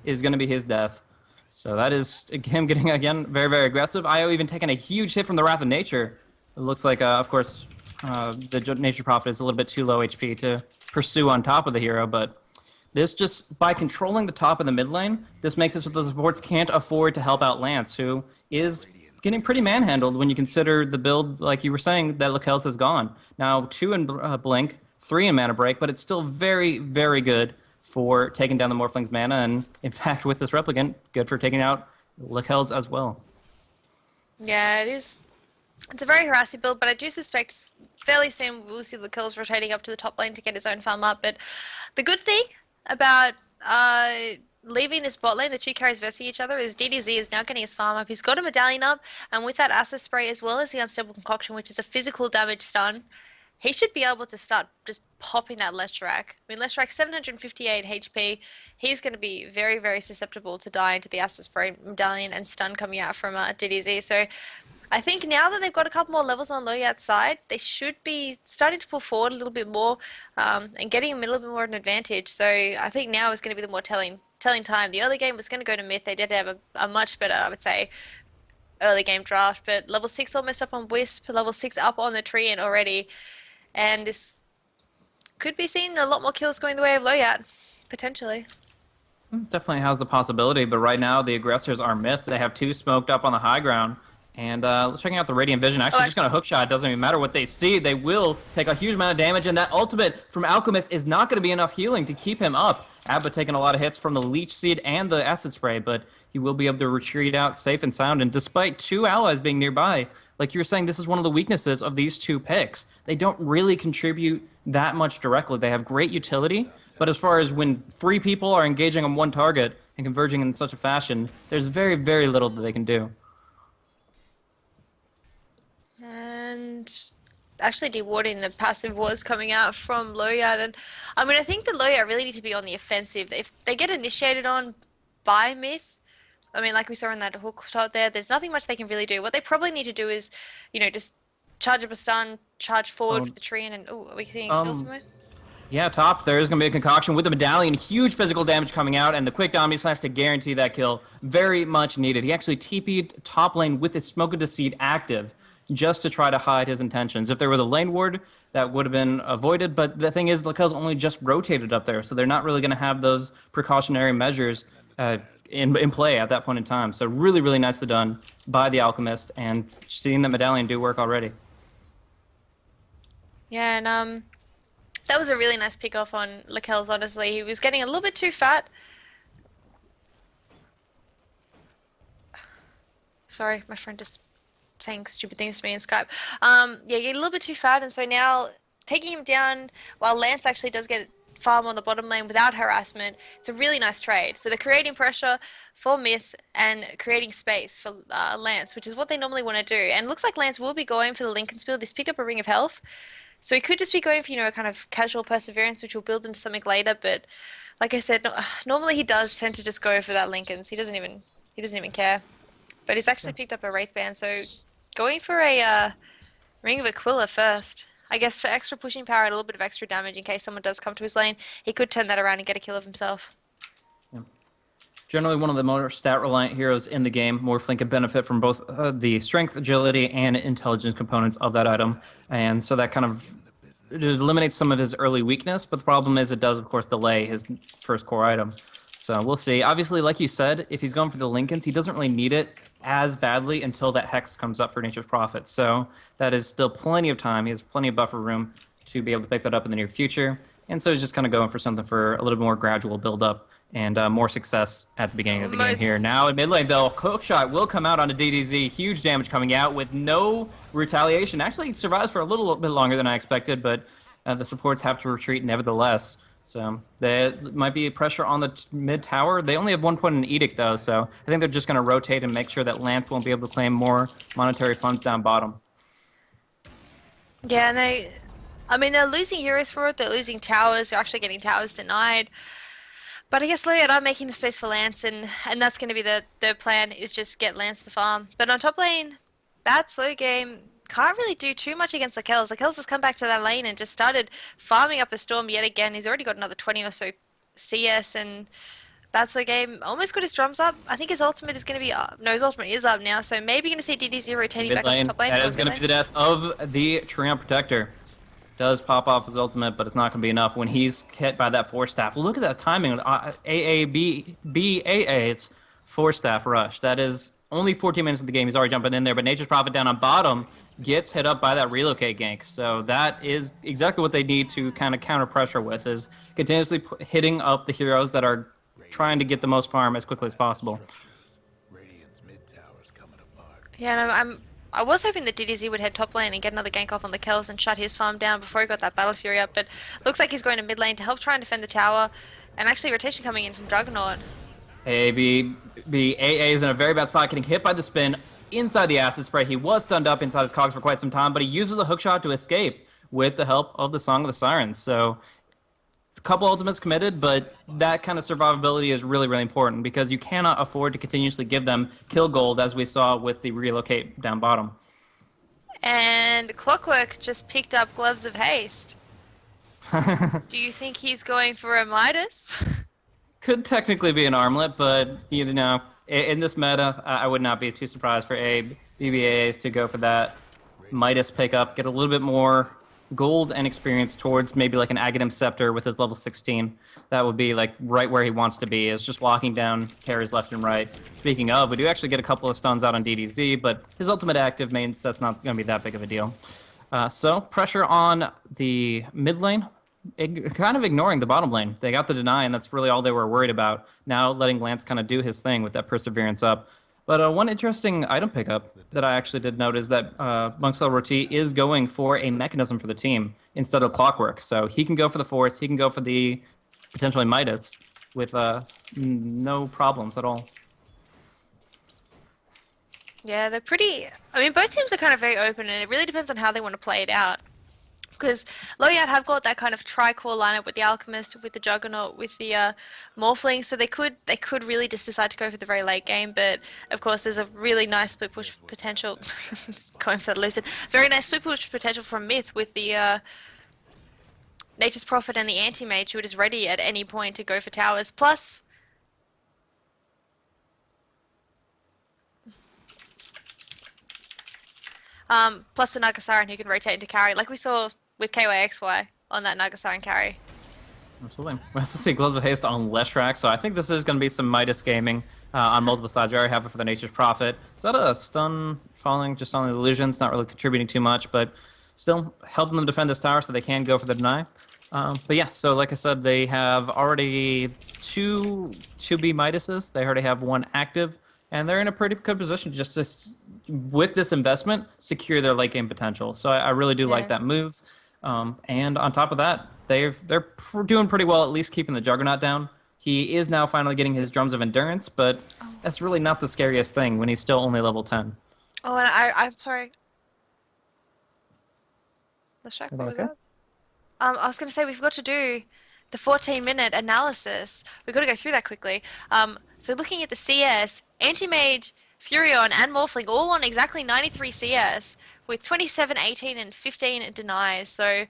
is going to be his death. So that is him getting, again, very, very aggressive. IO even taking a huge hit from the Wrath of Nature. It looks like, of course, the Nature Prophet is a little bit too low HP to pursue on top of the hero, but this just, by controlling the top and the mid lane, this makes it so the supports can't afford to help out Lance, who is getting pretty manhandled when you consider the build, like you were saying, that Lekels has gone. Now, 2 in Blink, 3 in Mana Break, but it's still very, very good for taking down the Morphling's mana, and in fact, with this Replicant, good for taking out Lekels as well. Yeah, it is. It's a very harassing build, but I do suspect fairly soon we'll see Lekels rotating up to the top lane to get his own farm up. But the good thing about leaving this bot lane, the two carries versing each other, is DDZ is now getting his farm up. He's got a medallion up, and with that Acid Spray as well as the Unstable Concoction, which is a physical damage stun, he should be able to start just popping that Leshrac. I mean, Leshrac 758 HP. He's going to be very, very susceptible to dying to the Acid Spray medallion and stun coming out from DDZ. So I think now that they've got a couple more levels on Lowyat's side, they should be starting to pull forward a little bit more and getting him a little bit more of an advantage. So I think now is going to be the more telling time. The early game was going to go to MiTH. They did have a much better, I would say, early game draft. But level 6 almost up on Wisp, level 6 up on the Treant already. And this could be seeing a lot more kills going the way of Lowyat, potentially. Definitely has the possibility, but right now the aggressors are MiTH. They have 2 smoked up on the high ground. And checking out the Radiant Vision, actually just going to hookshot. It doesn't even matter what they see. They will take a huge amount of damage, and that ultimate from Alchemist is not going to be enough healing to keep him up. Abba taking a lot of hits from the Leech Seed and the Acid Spray, but he will be able to retreat out safe and sound. And despite 2 allies being nearby, like you were saying, this is one of the weaknesses of these 2 picks. They don't really contribute that much directly. They have great utility, but as far as when 3 people are engaging on one target and converging in such a fashion, there's very, very little that they can do. And actually dewarding the passive was coming out from Lowyat. And I mean, I think the Lowyat really need to be on the offensive. If they get initiated on by MiTH, I mean, like we saw in that hook shot there, there's nothing much they can really do. What they probably need to do is, you know, just charge up a stun, charge forward with the Treant, and are we seeing kills somewhere? Yeah, top, there is going to be a concoction with the medallion, huge physical damage coming out, and the quick Omni Slash to guarantee that kill. Very much needed. He actually TP'd top lane with his Smoke of Deceit active. just to try to hide his intentions. If there was a lane ward, that would have been avoided. But the thing is, Lakel's only just rotated up there, so they're not really going to have those precautionary measures in play at that point in time. So really, really nicely done by the Alchemist, and seeing the medallion do work already. Yeah, and that was a really nice pick off on Lakel's, honestly. He was getting a little bit too fat. Sorry, my friend just saying stupid things to me in Skype. Yeah, getting a little bit too fat, and so now taking him down while Lance actually does get farm on the bottom lane without harassment, it's a really nice trade. So they're creating pressure for Myth and creating space for Lance, which is what they normally want to do. And it looks like Lance will be going for the Linken's build. He's picked up a Ring of Health. So he could just be going for, a kind of casual perseverance, which will build into something later. But like I said, normally he does tend to just go for that Linken's. He doesn't even care. But he's actually picked up a Wraith Band, so going for a Ring of Aquila first. I guess for extra pushing power and a little bit of extra damage in case someone does come to his lane, he could turn that around and get a kill of himself. Yeah. Generally one of the more stat-reliant heroes in the game. Morphling can benefit from both the strength, agility, and intelligence components of that item. And so that kind of it eliminates some of his early weakness, but the problem is it does, of course, delay his first core item. So we'll see. Obviously, like you said, if he's going for the Linken's, he doesn't really need it as badly until that Hex comes up for Nature's Prophet. So that is still plenty of time. He has plenty of buffer room to be able to pick that up in the near future. And so he's just kind of going for something for a little more gradual build-up and more success at the beginning of the game here. Now in mid lane, though, Hookshot will come out onto DDZ. Huge damage coming out with no retaliation. Actually, survives for a little bit longer than I expected, but the supports have to retreat nevertheless. So there might be pressure on the mid tower. They only have 1 point in Edict, though, so I think they're just going to rotate and make sure that Lance won't be able to claim more monetary funds down bottom. Yeah, and they're losing heroes for it. They're losing towers. They're actually getting towers denied. But I guess Lowyat are making the space for Lance, and that's going to be their plan, is just get Lance the farm. But on top lane, bad slow game. Can't really do too much against Lakel's. Lakel's has come back to that lane and just started farming up a storm yet again. He's already got another 20 or so CS, and bad slow game almost got his drums up. I think his ultimate is going to be up. No, his ultimate is up now, so maybe going to see DD0 rotating back up to top lane. That is going to be the death of the Treant Protector. Does pop off his ultimate, but it's not going to be enough when he's hit by that Force Staff. Look at that timing. It's Force Staff rush. That is only 14 minutes of the game. He's already jumping in there, but Nature's Prophet down on bottom gets hit up by that relocate gank. So that is exactly what they need to kind of counter pressure with, is continuously hitting up the heroes that are trying to get the most farm as quickly as possible. Yeah, no, I was hoping that DDZ would head top lane and get another gank off on the Kells and shut his farm down before he got that Battle Fury up, but looks like he's going to mid lane to help try and defend the tower, and actually rotation coming in from Juggernaut. AA is in a very bad spot, getting hit by the spin inside the acid spray. He was stunned up inside his cogs for quite some time, but he uses the hookshot to escape with the help of the Song of the Sirens. So a couple ultimates committed, but that kind of survivability is really, really important because you cannot afford to continuously give them kill gold, as we saw with the relocate down bottom. And Clockwork just picked up Gloves of Haste. Do you think he's going for a Midas? Could technically be an armlet, but you know, in this meta, I would not be too surprised for BBAs to go for that Midas pickup, get a little bit more gold and experience towards maybe like an Aghanim Scepter with his level 16. That would be like right where he wants to be, is just locking down carries left and right. Speaking of, we do actually get a couple of stuns out on DDZ, but his ultimate active means that's not going to be that big of a deal. So pressure on the mid lane, kind of ignoring the bottom lane. They got the deny, and that's really all they were worried about. Now letting Lance kind of do his thing with that Perseverance up. But one interesting item pickup that I actually did note is that Monksel Roti is going for a mechanism for the team instead of Clockwork. So he can go for the Force, he can go for the potentially Midas with no problems at all. Yeah, they're pretty... I mean, both teams are kind of very open, and it really depends on how they want to play it out. Because Lowyat have got that kind of tri-core lineup with the Alchemist, with the Juggernaut, with the Morphling, so they could really just decide to go for the very late game. But of course, there's a really nice split push potential. Going for the Lucid, very nice split push potential from Myth with the Nature's Prophet and the Anti-Mage, who is ready at any point to go for towers. Plus, Plus the Nagasaran who can rotate into carry, like we saw with KYXY on that Nagasaran carry. Absolutely. We also see Gloves of Haste on Leshrac, so I think this is going to be some MiTH gaming on multiple sides. We already have it for the Nature's Prophet. Is that a stun falling just on the illusions? Not really contributing too much, but still helping them defend this tower so they can go for the deny. But yeah, so like I said, they have already two 2B MiTHs. They already have one active, and they're in a pretty good position just to, with this investment, secure their late game potential. So I really do like Yeah. that move. And on top of that, doing pretty well, at least keeping the Juggernaut down. He is now finally getting his Drums of Endurance, but that's really not the scariest thing when he's still only level 10. Oh, and I'm sorry. Let's check. What was Okay. that? I was going to say we forgot to do the 14-minute analysis. We've got to go through that quickly. So looking at the CS, Anti-Mage, Furion, and Morphling all on exactly 93 CS with 27, 18, and 15 denies. So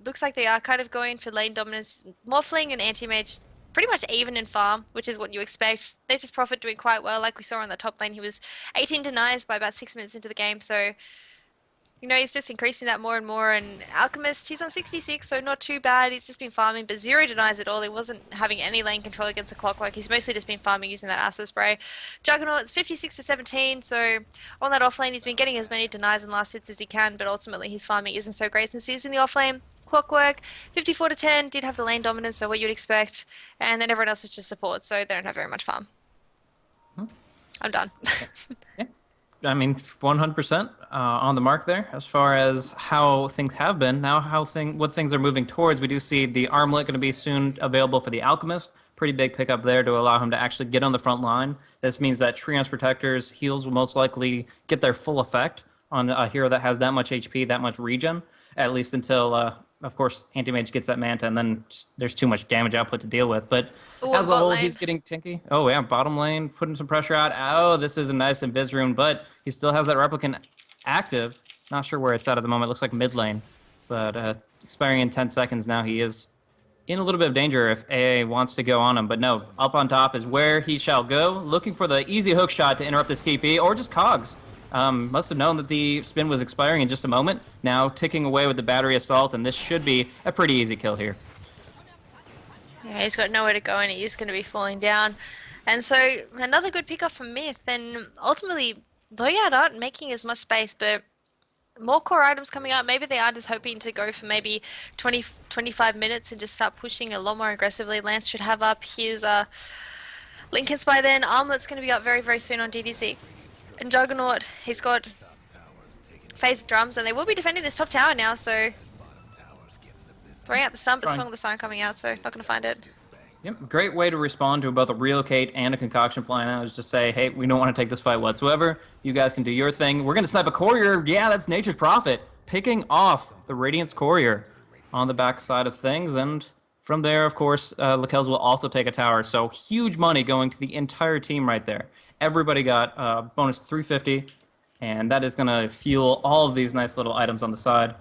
looks like they are kind of going for lane dominance. Morphling and Anti-Mage pretty much even in farm, which is what you expect. Nature's Prophet doing quite well, like we saw on the top lane. He was 18 denies by about 6 minutes into the game, so he's just increasing that more and more. And Alchemist, he's on 66, so not too bad. He's just been farming, but 0 denies at all. He wasn't having any lane control against the Clockwork. He's mostly just been farming using that Acid Spray. Juggernaut, 56 to 17, so on that off lane, he's been getting as many denies and last hits as he can, but ultimately his farming isn't so great since he's in the off lane. Clockwork, 54 to 10, did have the lane dominance, so what you'd expect. And then everyone else is just support, so they don't have very much farm. I'm done. Yeah. I mean, 100% on the mark there as far as how things have been. Now, what things are moving towards. We do see the Armlet going to be soon available for the Alchemist. Pretty big pickup there to allow him to actually get on the front line. This means that Treon's Protector's heals will most likely get their full effect on a hero that has that much HP, that much regen, at least until, of course, Anti-Mage gets that Manta, and then there's too much damage output to deal with. But Ooh, as a bot whole, lane. he's getting tinky. Oh, yeah, bottom lane, putting some pressure out. Oh, this is a nice Invis rune, but he still has that Replicant active. Not sure where it's at the moment. It looks like mid lane. But expiring in 10 seconds now, he is in a little bit of danger if AA wants to go on him. But no, up on top is where he shall go, looking for the easy hook shot to interrupt this TP, or just Cogs. Must have known that the spin was expiring in just a moment. Now ticking away with the battery assault, and this should be a pretty easy kill here. Yeah, he's got nowhere to go and he is going to be falling down. And so another good pickup from MiTH, and ultimately Lowyat aren't making as much space, but more core items coming out. Maybe they are just hoping to go for maybe 20, 25 minutes and just start pushing a lot more aggressively. Lance should have up his Lincolns by then. Armlet's going to be up very, very soon on DDC. And Juggernaut, he's got phase drums, and they will be defending this top tower now, so throwing out the stun, but Song of the Siren coming out, so not going to find it. Yep, great way to respond to both a relocate and a concoction flying out is just say, hey, we don't want to take this fight whatsoever. You guys can do your thing. We're going to snipe a courier. Yeah, that's Nature's Prophet. Picking off the Radiance courier on the back side of things. And from there, of course, Lakells will also take a tower. So huge money going to the entire team right there. Everybody got bonus 350. And that is going to fuel all of these nice little items on the side.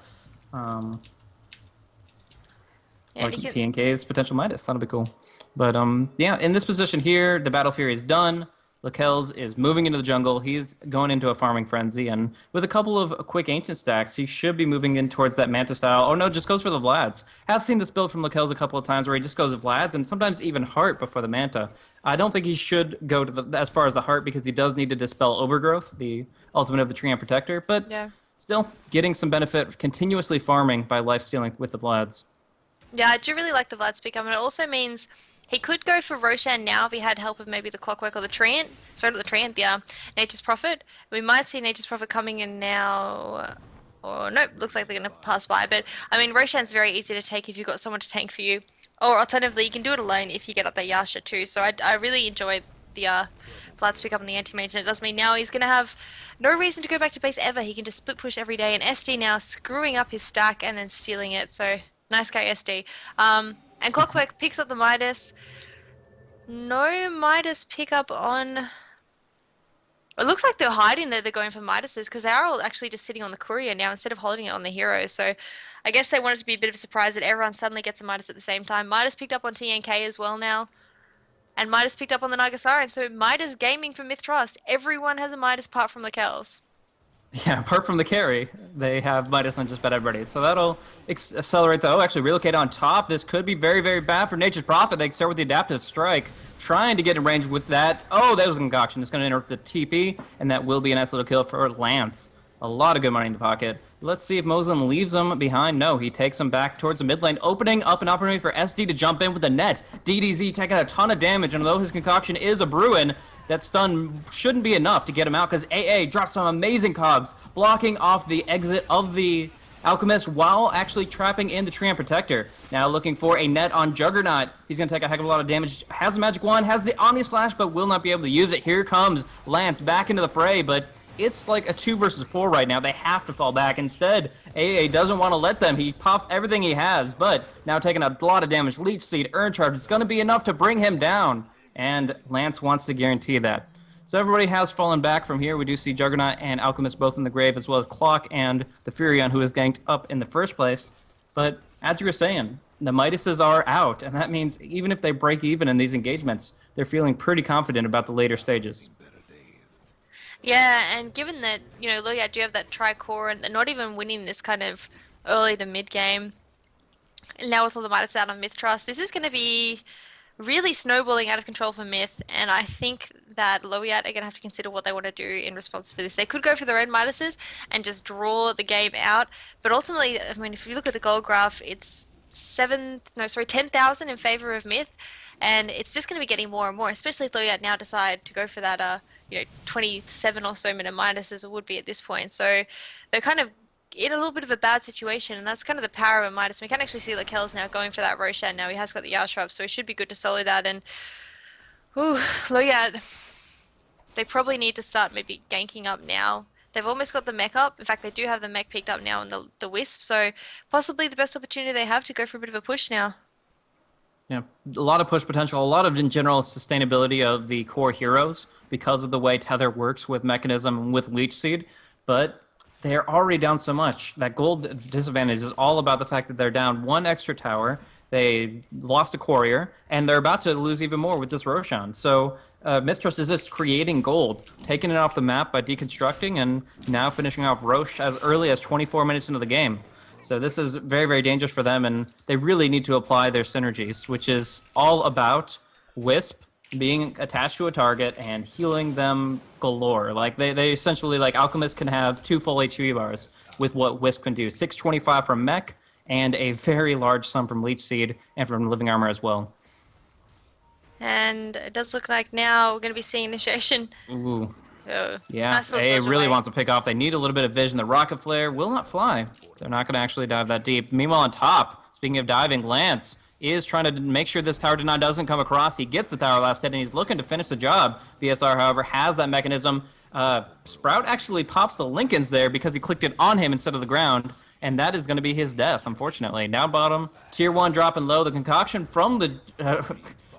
Like PNK's potential MiTH. That'll be cool. But yeah, in this position here, the Battle Fury is done. Lakells is moving into the jungle. He's going into a farming frenzy, and with a couple of quick ancient stacks, he should be moving in towards that Manta style. Oh no, just goes for the Vlads. Have seen this build from Lakells a couple of times where he just goes Vlads and sometimes even Heart before the Manta. I don't think he should go to as far as the Heart because he does need to dispel Overgrowth, the ultimate of the Treant Protector, but Yeah. still getting some benefit continuously farming by lifestealing with the Vlads. Yeah, I do really like the Vlad's pickup, and it also means he could go for Roshan now if he had help of maybe the Clockwork or the Treant. Sorry, not the Treant, the Nature's Prophet. We might see Nature's Prophet coming in now. Or nope, looks like they're going to pass by. But I mean, Roshan's very easy to take if you've got someone to tank for you. Or alternatively, you can do it alone if you get up that Yasha too. So I really enjoy the Vlad's pickup on the anti-mage, and it does mean now he's going to have no reason to go back to base ever. He can just split push every day, and SD now screwing up his stack and then stealing it. So nice guy, SD. And Clockwork picks up the Midas. No Midas pickup on... It looks like they're hiding that they're going for Midases because they are all actually just sitting on the courier now instead of holding it on the heroes. So I guess they want it to be a bit of a surprise that everyone suddenly gets a Midas at the same time. Midas picked up on TNK as well now. And Midas picked up on the Nagasaran. So Midas gaming for MiTH-Trust. Everyone has a Midas apart from Lakells. Yeah, apart from the carry, they have Midas on just about everybody. So that'll accelerate the... Oh, actually, relocate on top. This could be very, very bad for Nature's Prophet. They start with the Adaptive Strike, trying to get in range with that. Oh, that was a concoction. It's going to interrupt the TP, and that will be a nice little kill for Lance. A lot of good money in the pocket. Let's see if Moslem leaves him behind. No, he takes him back towards the mid lane, opening up an opportunity for SD to jump in with the net. DDZ taking a ton of damage, and although his concoction is a Bruin, that stun shouldn't be enough to get him out because AA drops some amazing cogs, blocking off the exit of the Alchemist while actually trapping in the Treant Protector. Now looking for a net on Juggernaut. He's going to take a heck of a lot of damage. Has the Magic Wand, has the Omni Slash, but will not be able to use it. Here comes Lance back into the fray, but it's like a 2 versus 4 right now. They have to fall back. Instead, AA doesn't want to let them. He pops everything he has, but now taking a lot of damage. Leech Seed, Urn Charge, it's going to be enough to bring him down. And Lance wants to guarantee that. So everybody has fallen back from here. We do see Juggernaut and Alchemist both in the grave, as well as Clock and the Furion, who was ganked up in the first place. But as you were saying, the Midases are out, and that means even if they break even in these engagements, they're feeling pretty confident about the later stages. Yeah, and given that, Lowyat do have that tri-core and they're not even winning this kind of early to mid game, and now with all the Midas out on MiTH-Trust, this is going to be really snowballing out of control for Myth, and I think that Lowyat are going to have to consider what they want to do in response to this. They could go for their own Midases and just draw the game out, but ultimately, I mean, if you look at the gold graph, it's 10,000 in favor of Myth, and it's just going to be getting more and more, especially if Lowyat now decide to go for that, 27 or so minute Midas as it would be at this point. So they're kind of in a little bit of a bad situation, and that's kind of the power of a Midas. We can actually see Lakel's now going for that Roshan now. He has got the Yarshrub, so he should be good to solo that. And, Lowyat, they probably need to start maybe ganking up now. They've almost got the mech up. In fact, they do have the mech picked up now in the Wisp, so possibly the best opportunity they have to go for a bit of a push now. Yeah, a lot of push potential, a lot of, in general, sustainability of the core heroes because of the way Tether works with Mechanism and with Leech Seed, but they're already down so much. That gold disadvantage is all about the fact that they're down one extra tower, they lost a courier, and they're about to lose even more with this Roshan. So MiTH-Trust is just creating gold, taking it off the map by deconstructing, and now finishing off Roche as early as 24 minutes into the game. So this is very, very dangerous for them, and they really need to apply their synergies, which is all about Wisp being attached to a target and healing them galore. Like they essentially, like Alchemist can have 2 full HP bars with what Wisp can do. 625 from Mech and a very large sum from Leech Seed and from Living Armor as well. And it does look like now we're going to be seeing initiation. Ooh. Yeah, nice A really wants to pick off. They need a little bit of vision. The Rocket Flare will not fly. They're not going to actually dive that deep. Meanwhile, on top, speaking of diving, Lance is trying to make sure this tower deny doesn't come across. He gets the tower last hit, and he's looking to finish the job. BSR, however, has that mechanism. Sprout actually pops the Lincolns there because he clicked it on him instead of the ground, and that is going to be his death, unfortunately. Down bottom, tier 1 dropping low. The concoction from the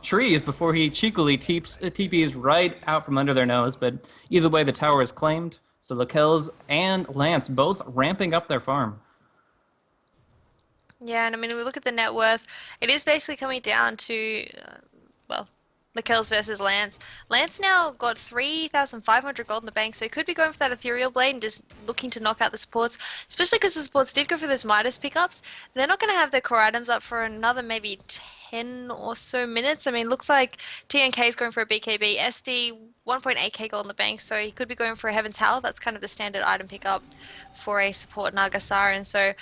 trees before he cheekily TPs right out from under their nose, but either way, the tower is claimed. So Lakel's and Lance both ramping up their farm. Yeah, and I mean, we look at the net worth, it is basically coming down to, Lakel's versus Lance. Lance now got 3,500 gold in the bank, so he could be going for that Ethereal Blade and just looking to knock out the supports, especially because the supports did go for those Midas pickups. They're not going to have their core items up for another maybe 10 or so minutes. I mean, looks like TNK is going for a BKB, SD 1.8k gold in the bank, so he could be going for a Heaven's Howl. That's kind of the standard item pickup for a support Naga Siren, so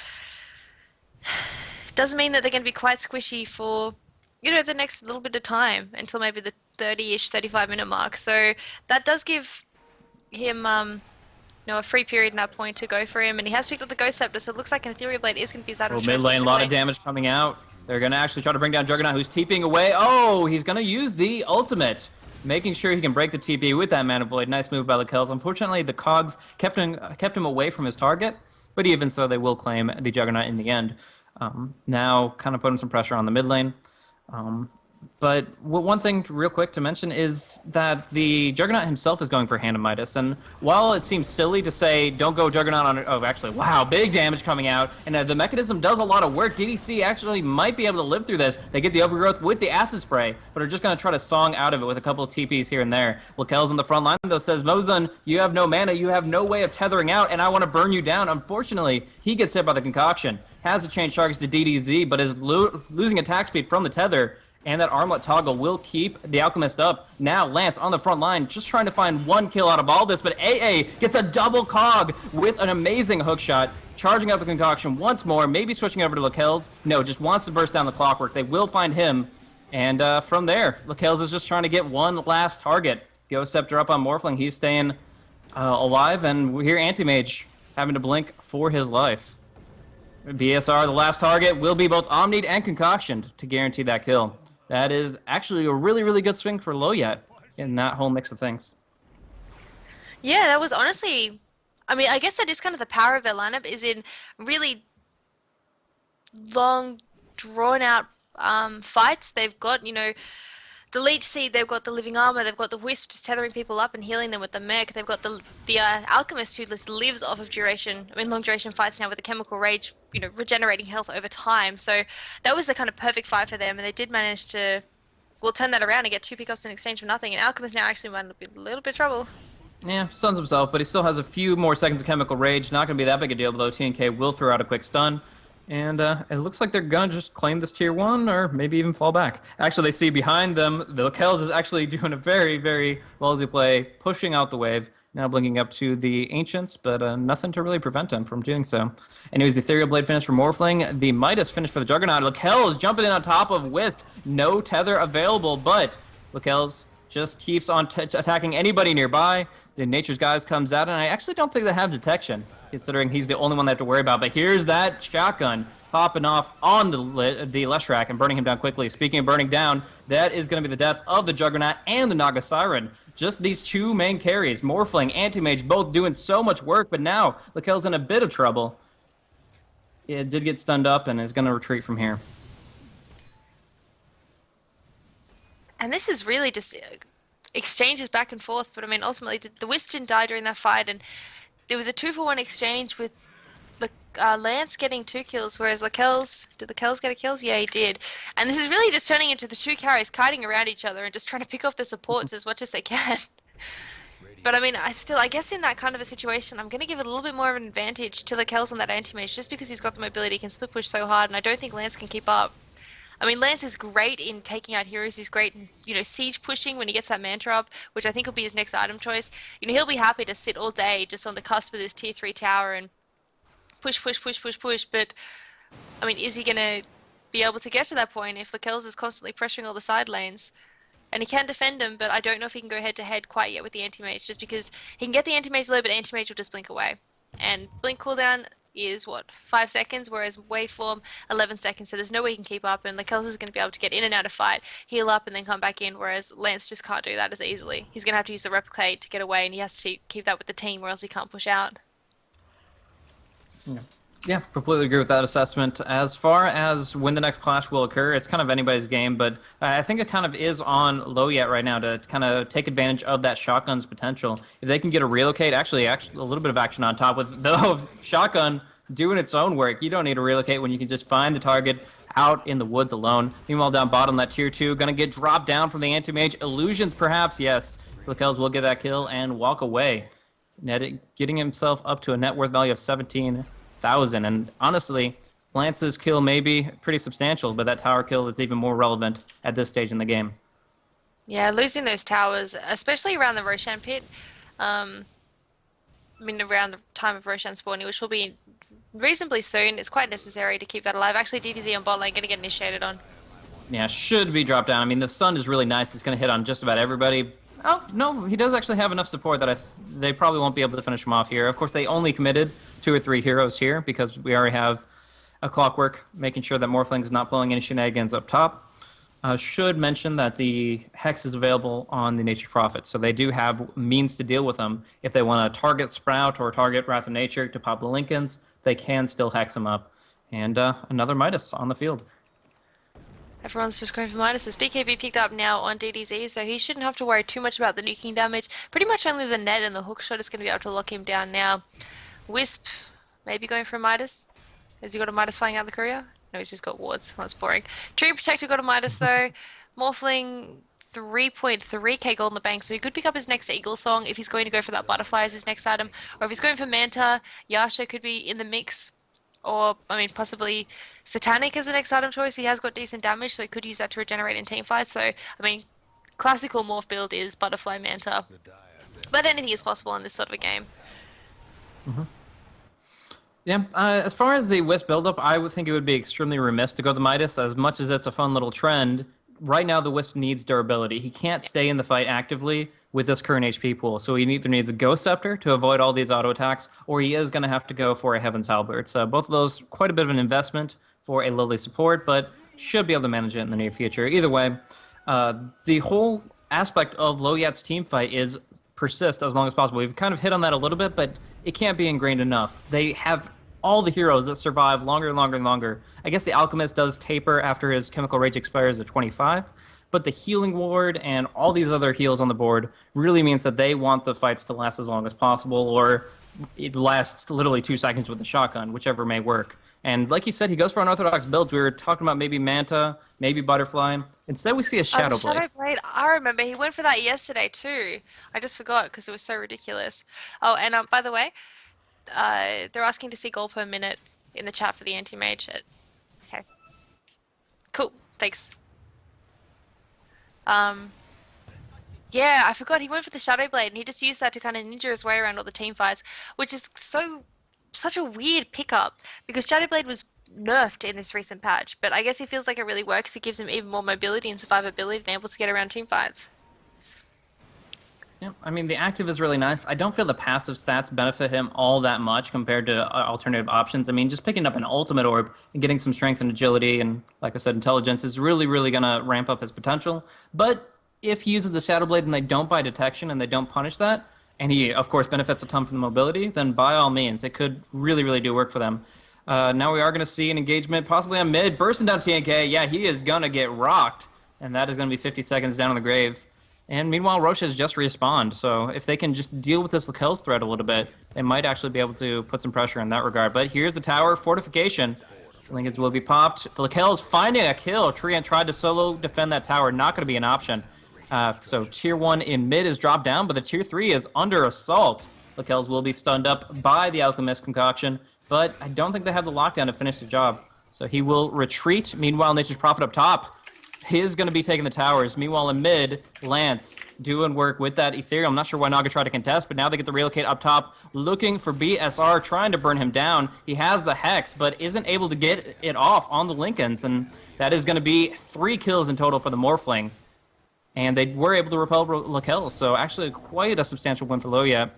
it doesn't mean that they're going to be quite squishy for the next little bit of time until maybe the 30-ish, 35-minute mark. So that does give him, a free period in that point to go for him. And he has picked up the Ghost Scepter, so it looks like an Ethereal Blade is going to be his item of choice. Mid lane, a lot of damage coming out. They're going to actually try to bring down Juggernaut, who's TPing away. Oh, he's going to use the ultimate, making sure he can break the TP with that Mana Void. Nice move by Lakel's. Unfortunately, the Cogs kept him away from his target, but even so, they will claim the Juggernaut in the end. Now, kind of putting some pressure on the mid lane. But one thing real quick to mention is that the Juggernaut himself is going for Hand of Midas, and while it seems silly to say don't go Juggernaut on it, oh actually, wow, big damage coming out, and the mechanism does a lot of work. DDC actually might be able to live through this. They get the overgrowth with the Acid Spray, but are just going to try to song out of it with a couple of TPs here and there. Lakel's on the front line though, says, Mozun, you have no mana, you have no way of tethering out, and I want to burn you down. Unfortunately, he gets hit by the Concoction, has to change targets to DDZ, but is losing attack speed from the Tether. And that Armlet toggle will keep the Alchemist up. Now Lance on the front line, just trying to find one kill out of all this, but AA gets a double cog with an amazing hook shot, charging out the Concoction once more, maybe switching over to Lakel's. No, just wants to burst down the Clockwork. They will find him. And from there, Lakel's is just trying to get one last target. Ghost Scepter up on Morphling. He's staying alive, and we hear Anti-Mage having to blink for his life. BSR, the last target, will be both Omnied and Concoctioned to guarantee that kill. That is actually a really, really good swing for Lowyat in that whole mix of things. Yeah, that was honestly... I mean, I guess that is kind of the power of their lineup, is in really long, drawn-out fights. They've got, you know, the Leech Seed, they've got the Living Armor, they've got the Wisp just tethering people up and healing them with the mech, they've got the Alchemist who just lives off of duration, I mean long duration fights now with the Chemical Rage, you know, regenerating health over time. So that was the kind of perfect fight for them, and they did manage to, well, turn that around and get 2 pickoffs in exchange for nothing, and Alchemist now actually might be a little bit of trouble. Yeah, stuns himself, but he still has a few more seconds of Chemical Rage. Not going to be that big a deal, though. TNK will throw out a quick stun. And it looks like they're going to just claim this tier 1 or maybe even fall back. Actually, they see behind them, the Lakel's is actually doing a very, very ballsy play, pushing out the wave. Now blinking up to the Ancients, but nothing to really prevent him from doing so. Anyways, the Ethereal Blade finish for Morphling. The Midas finish for the Juggernaut. Lakel is jumping in on top of Wisp. No tether available, but Lakel's just keeps on attacking anybody nearby. The Nature's Guys comes out, and I actually don't think they have detection, considering he's the only one they have to worry about. But here's that shotgun popping off on the Leshrac and burning him down quickly. Speaking of burning down, that is going to be the death of the Juggernaut and the Naga Siren. Just these two main carries, Morphling, Anti-Mage, both doing so much work, but now Lakel's in a bit of trouble. It did get stunned up and is going to retreat from here. And this is really just exchanges back and forth, but I mean, ultimately, the Wisp didn't die during that fight, and there was a 2-for-1 exchange with Lance getting 2 kills, whereas did Lakel's get a kills? Yeah, he did. And this is really just turning into the 2 carries kiting around each other and just trying to pick off the supports as much as they can. But I mean, I guess in that kind of a situation, I'm going to give it a little bit more of an advantage to Lakel's on that Anti-Mage, just because he's got the mobility, he can split push so hard, and I don't think Lance can keep up. I mean, Lance is great in taking out heroes. He's great in, you know, siege pushing when he gets that Mantra up, which I think will be his next item choice. You know, he'll be happy to sit all day just on the cusp of this tier 3 tower and push, but, I mean, is he going to be able to get to that point if Lakel's is constantly pressuring all the side lanes? And he can defend him, but I don't know if he can go head-to-head quite yet with the Anti-Mage, just because he can get the Anti-Mage low, but Anti-Mage will just blink away. And blink cooldown is, what, 5 seconds, whereas waveform, 11 seconds, so there's no way he can keep up, and Lakel's is going to be able to get in and out of fight, heal up, and then come back in, whereas Lance just can't do that as easily. He's going to have to use the Replicate to get away, and he has to keep that with the team, or else he can't push out. Yeah, completely agree with that assessment. As far as when the next clash will occur, it's kind of anybody's game, but I think it kind of is on Lowyat right now to kind of take advantage of that shotgun's potential. If they can get a relocate, actually a little bit of action on top with the shotgun doing its own work. You don't need to relocate when you can just find the target out in the woods alone. Meanwhile, down bottom, that tier 2 going to get dropped down from the Anti-Mage. Illusions, perhaps, yes. Lakel's will get that kill and walk away, getting himself up to a net worth value of 17,000. And honestly, Lance's kill may be pretty substantial, but that tower kill is even more relevant at this stage in the game. Yeah, losing those towers, especially around the Roshan pit, I mean, around the time of Roshan spawning, which will be reasonably soon, it's quite necessary to keep that alive. Actually, DDZ on bot lane going to get initiated on. Yeah, should be dropped down. I mean, the stun is really nice. It's going to hit on just about everybody. Oh, no, he does actually have enough support that they probably won't be able to finish him off here. Of course, they only committed 2 or 3 heroes here because we already have a Clockwork, making sure that Morphling's not pulling any shenanigans up top. Should mention that the Hex is available on the Nature Prophet, so they do have means to deal with them. If they want to target Sprout or target Wrath of Nature to pop the Lincolns, they can still Hex them up. And another Midas on the field. Everyone's just going for minuses. BKB picked up now on DDZ, so he shouldn't have to worry too much about the nuking damage. Pretty much only the net and the hook shot is going to be able to lock him down now. Wisp, maybe going for a Midas. Has he got a Midas flying out the courier? No, he's just got wards. That's boring. Tree Protector got a Midas though. Morphling 3.3k gold in the bank, so he could pick up his next Eagle Song if he's going to go for that Butterfly as his next item. Or if he's going for Manta, Yasha could be in the mix. Or, I mean, possibly Satanic as the next item choice. He has got decent damage, so he could use that to regenerate in team fights. So, I mean, classical morph build is Butterfly Manta. But anything is possible in this sort of a game. Mm-hmm. Yeah, as far as the Wisp buildup, I would think it would be extremely remiss to go to Midas. As much as it's a fun little trend, right now the Wisp needs durability. He can't stay in the fight actively with this current HP pool, so he either needs a Ghost Scepter to avoid all these auto attacks, or he is going to have to go for a Heaven's Halberd. So both of those, quite a bit of an investment for a lowly support, but should be able to manage it in the near future. Either way, the whole aspect of Lowyat's team fight is persist as long as possible. We've kind of hit on that a little bit, but it can't be ingrained enough. They have all the heroes that survive longer and longer and longer. I guess the Alchemist does taper after his Chemical Rage expires at 25, but the Healing Ward and all these other heals on the board really means that they want the fights to last as long as possible, or it lasts literally 2 seconds with the shotgun, whichever may work. And like you said, he goes for unorthodox builds. We were talking about maybe Manta, maybe Butterfly. Instead, we see a Shadow Blade. Shadow Blade, I remember. He went for that yesterday too. I just forgot because it was so ridiculous. Oh, and by the way, they're asking to see gold per minute in the chat for the anti-mage. Okay. Cool. Thanks. Yeah, I forgot he went for the Shadow Blade and he just used that to kind of ninja his way around all the team fights, which is such a weird pickup because Shadow Blade was nerfed in this recent patch, but I guess he feels like it really works. It gives him even more mobility and survivability and able to get around team fights. Yeah, I mean, the active is really nice. I don't feel the passive stats benefit him all that much compared to alternative options. I mean, just picking up an ultimate orb and getting some strength and agility and, like I said, intelligence is really, really going to ramp up his potential. But if he uses the Shadow Blade and they don't buy detection and they don't punish that, and he, of course, benefits a ton from the mobility, then by all means, it could really, really do work for them. Now we are going to see an engagement possibly on mid. Bursting down TNK. Yeah, he is going to get rocked, and that is going to be 50 seconds down on the grave. And meanwhile, Roche has just respawned, so if they can just deal with this Lakel's threat a little bit, they might actually be able to put some pressure in that regard. But here's the tower fortification. Lincolns will be popped. The Lakel's finding a kill. Treant tried to solo defend that tower, not going to be an option. So tier 1 in mid is dropped down, but the tier 3 is under assault. Lakel's will be stunned up by the Alchemist concoction, but I don't think they have the lockdown to finish the job. So he will retreat. Meanwhile, Nature's Prophet up top. He's going to be taking the towers. Meanwhile, in mid, Lance doing work with that Ethereum. I'm not sure why Naga tried to contest, but now they get the relocate up top, looking for BSR, trying to burn him down. He has the Hex, but isn't able to get it off on the Lincolns, and that is going to be 3 kills in total for the Morphling. And they were able to repel Lakel, so actually quite a substantial win for Lowyat.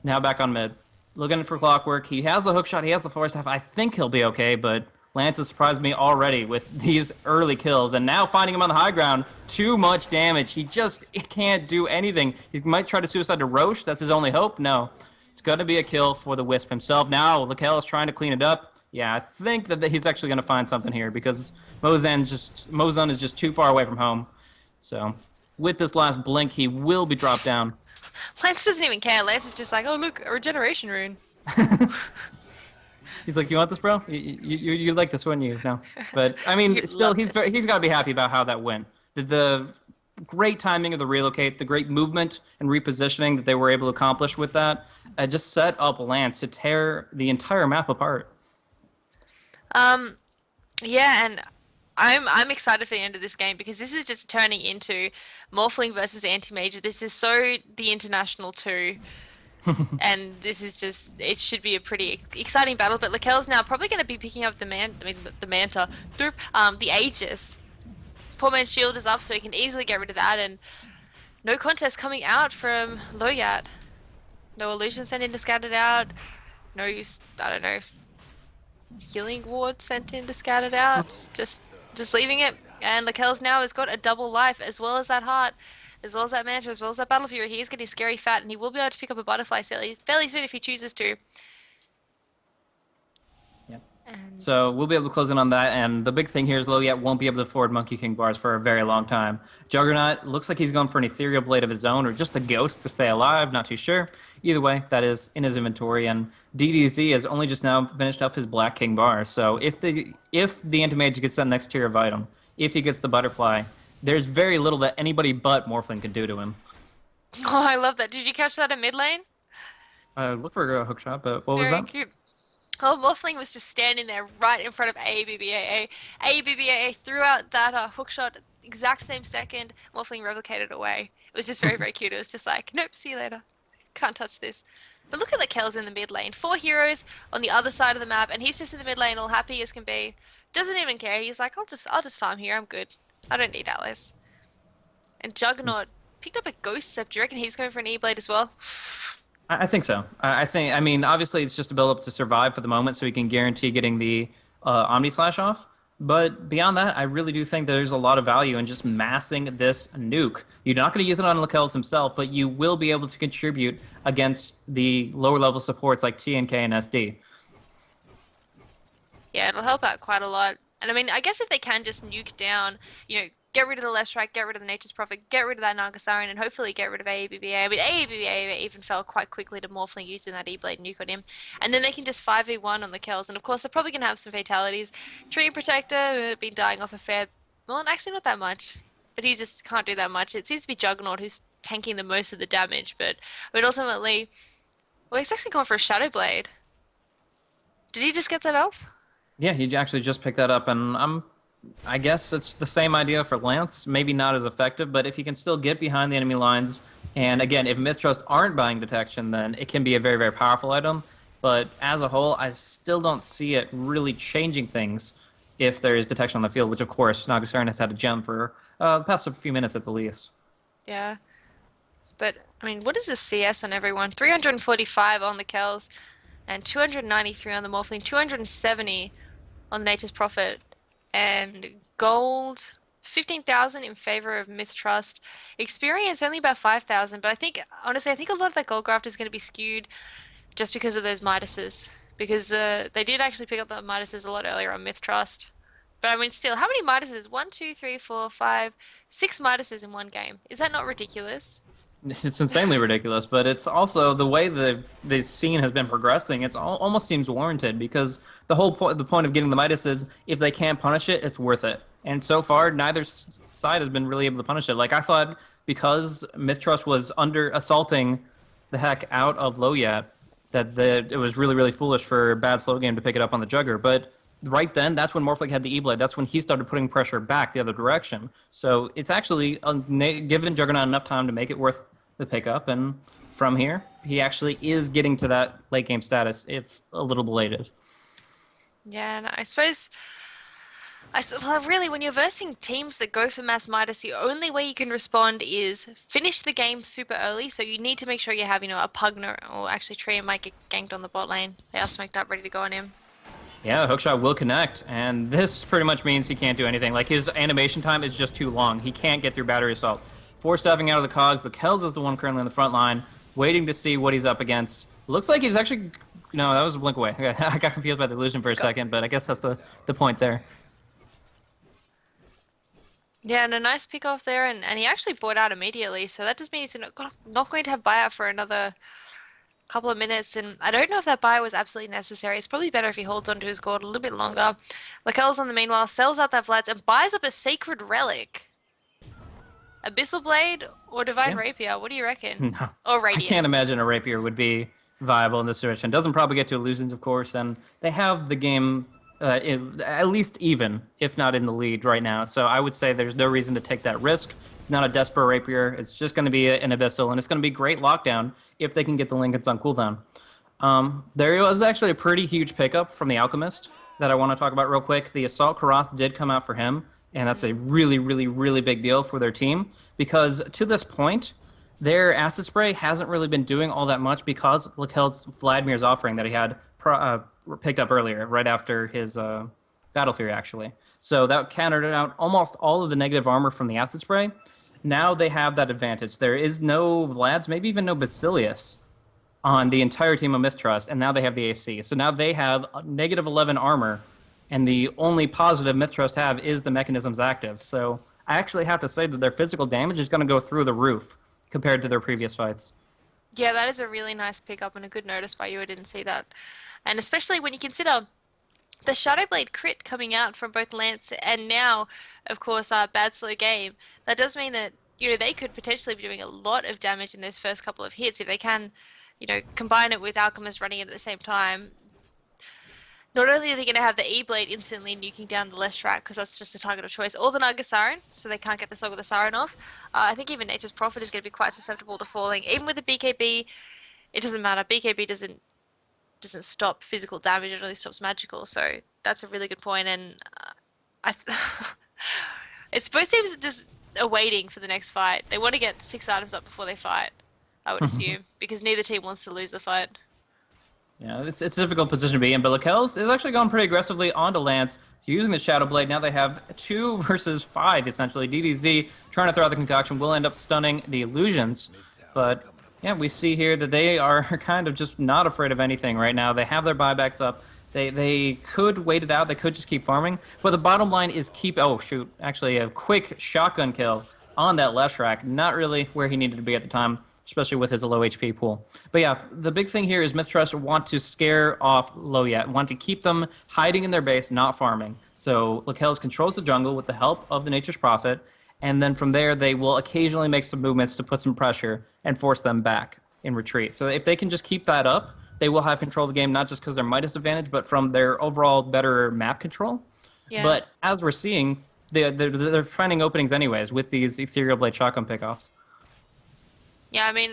Now back on mid. Looking for Clockwork. He has the hookshot, he has the Force Staff. I think he'll be okay, but Lance has surprised me already with these early kills, and now finding him on the high ground, too much damage. He can't do anything. He might try to suicide to Roche. That's his only hope. No, it's going to be a kill for the Wisp himself. Now Lakel is trying to clean it up. Yeah, I think that he's actually going to find something here because Mozun is just too far away from home. So with this last blink, he will be dropped down. Lance doesn't even care. Lance is just like, oh look, a regeneration rune. He's like, you want this, bro? You like this, wouldn't you? No. But, I mean, still, he's got to be happy about how that went. The great timing of the relocate, the great movement and repositioning that they were able to accomplish with that, just set up Lance to tear the entire map apart. Yeah, and I'm excited for the end of this game because this is just turning into Morphling versus Anti-Major. This is so the International 2. And this is just, it should be a pretty exciting battle, but Lakel's now probably going to be picking up the Manta, the Aegis. Poor man's shield is up, so he can easily get rid of that, and no contest coming out from Lowyat. No illusion sent in to scout it out. No, I don't know, healing ward sent in to scout it out. Just leaving it, and Lakel's now has got a double life, as well as that heart, as well as that Manta, as well as that Battle Fury. He is getting scary fat, and he will be able to pick up a Butterfly fairly soon if he chooses to. Yep. And So we'll be able to close in on that. And the big thing here is Lowyat won't be able to afford Monkey King bars for a very long time. Juggernaut looks like he's going for an Ethereal Blade of his own or just a Ghost to stay alive. Not too sure. Either way, that is in his inventory. And DDZ has only just now finished up his Black King bar. So if the Anti-Mage gets that next tier of item, if he gets the Butterfly, there's very little that anybody but Morphling can do to him. oh, I love that. Did you catch that in mid lane? Look for a hook shot, but what was Very that? cute. Oh, Morphling was just standing there right in front of ABBAA. ABBAA threw out that hook shot exact same second. Morphling replicated away. It was just very, very cute. It was just like, nope, see you later. Can't touch this. But look at the Kells in the mid lane. 4 heroes on the other side of the map, and he's just in the mid lane, all happy as can be. Doesn't even care. He's like, I'll just farm here. I'm good. I don't need allies. And Juggernaut picked up a Ghost Scepter. Do you reckon he's going for an E-Blade as well? I think so. I mean, obviously, it's just a build up to survive for the moment, so he can guarantee getting the Omni Slash off. But beyond that, I really do think there's a lot of value in just massing this nuke. You're not going to use it on Lakells himself, but you will be able to contribute against the lower level supports like TNK and SD. Yeah, it'll help out quite a lot. And I mean, I guess if they can just nuke down, get rid of the Left Strike, get rid of the Nature's Prophet, get rid of that Nagasarian, and hopefully get rid of AABBA. I mean, AABBA even fell quite quickly to Morphling using that E-Blade nuke on him. And then they can just 5v1 on the kills. And of course, they're probably going to have some fatalities. Tree Protector, been dying off a fair... Well, actually not that much. But he just can't do that much. It seems to be Juggernaut who's tanking the most of the damage. But I mean, ultimately... Well, he's actually going for a Shadow Blade. Did he just get that up? Yeah, he actually just picked that up, and I guess it's the same idea for Lance. Maybe not as effective, but if he can still get behind the enemy lines, and again, if MiTH-Trust aren't buying detection, then it can be a very, very powerful item. But as a whole, I still don't see it really changing things if there is detection on the field, which of course Nagasarian has had a gem for the past few minutes at the least. Yeah. But, I mean, what is the CS on everyone? 345 on the Kells, and 293 on the Morphling, 270 on the Nature's Prophet, and gold 15,000 in favor of MiTH-Trust. Experience only about 5,000, but honestly, I think a lot of that gold graft is going to be skewed just because of those Midases. Because they did actually pick up the Midases a lot earlier on MiTH-Trust. But I mean, still, how many Midases? 1, 2, 3, 4, 5, 6 Midases in one game. Is that not ridiculous? It's insanely ridiculous, but it's also the way the scene has been progressing. It almost seems warranted because the point of getting the Midas is if they can't punish it, it's worth it. And so far, neither side has been really able to punish it. Like I thought, because MiTH-Trust was assaulting the heck out of Lowyat, that it was really, really foolish for bad slow game to pick it up on the Jugger. But right then, that's when Morphling had the E-Blade. That's when he started putting pressure back the other direction. So it's actually given Juggernaut enough time to make it worth the pickup. And from here, he actually is getting to that late game status, if a little belated. Yeah, and I suppose... well, really, when you're versing teams that go for Mass Midas, the only way you can respond is finish the game super early. So you need to make sure you have, a Pugner, or actually Tree might get ganked on the bot lane. They are smoked up, ready to go on him. Yeah, the hookshot will connect, and this pretty much means he can't do anything. Like, his animation time is just too long. He can't get through battery assault. 4-7 out of the cogs. The Kells is the one currently on the front line, waiting to see what he's up against. Looks like he's actually... No, that was a blink away. I got confused by the illusion for a second, but I guess that's the point there. Yeah, and a nice pick off there, and he actually bought out immediately, so that just means he's not going to have buyout for another couple of minutes, and I don't know if that buy was absolutely necessary. It's probably better if he holds onto his gold a little bit longer. Lakel's on the meanwhile sells out that Vlad's and buys up a Sacred Relic. Abyssal Blade or Divine Rapier? What do you reckon? No. Or Radiance? I can't imagine a Rapier would be viable in this situation. Doesn't probably get to illusions, of course, and they have the game at least even, if not in the lead right now. So I would say there's no reason to take that risk. It's not a Desperate Rapier. It's just going to be an Abyssal, and it's going to be great lockdown if they can get the Lincolns on cooldown. There was actually a pretty huge pickup from the Alchemist that I want to talk about real quick. The Assault Karas did come out for him, and that's a really, really, really big deal for their team because to this point, their Acid Spray hasn't really been doing all that much because Lakel's Vladimir's offering that he had picked up earlier, right after his Battle Fury, actually. So that countered out almost all of the negative armor from the Acid Spray. Now they have that advantage. There is no Vlads, maybe even no Basilius on the entire team of MiTH-Trust, and now they have the AC. So now they have negative 11 armor, and the only positive MiTH-Trust have is the mechanisms active. So I actually have to say that their physical damage is going to go through the roof compared to their previous fights. Yeah, that is a really nice pickup and a good notice by you. I didn't see that. And especially when you consider the Shadowblade crit coming out from both Lance and now, of course, Bad Slow Game. That does mean that, they could potentially be doing a lot of damage in those first couple of hits if they can, combine it with Alchemist running it at the same time. Not only are they going to have the E-Blade instantly nuking down the Leshrac because that's just a target of choice, or the Naga Siren, so they can't get the Sog of the Siren off. I think even Nature's Prophet is going to be quite susceptible to falling. Even with the BKB, it doesn't matter. BKB doesn't stop physical damage; it only stops magical. So that's a really good point. And I, it's both teams just are waiting for the next fight. They want to get 6 items up before they fight. I would assume because neither team wants to lose the fight. Yeah, it's a difficult position to be in, but Lakel's is actually going pretty aggressively onto Lance, using the Shadow Blade. Now they have 2 versus 5, essentially. DDZ trying to throw out the concoction will end up stunning the illusions, but yeah, we see here that they are kind of just not afraid of anything right now. They have their buybacks up. They could wait it out. They could just keep farming, but the bottom line is keep... Oh, shoot. Actually, a quick shotgun kill on that Leshrac. Not really where he needed to be at the time, especially with his low HP pool. But yeah, the big thing here is MiTH-Trust want to scare off Lowyat, want to keep them hiding in their base, not farming. So Lakel's controls the jungle with the help of the Nature's Prophet, and then from there they will occasionally make some movements to put some pressure and force them back in retreat. So if they can just keep that up, they will have control of the game, not just because of their Midas advantage, but from their overall better map control. Yeah. But as we're seeing, they're finding openings anyways with these Ethereal Blade shotgun pickoffs. Yeah, I mean,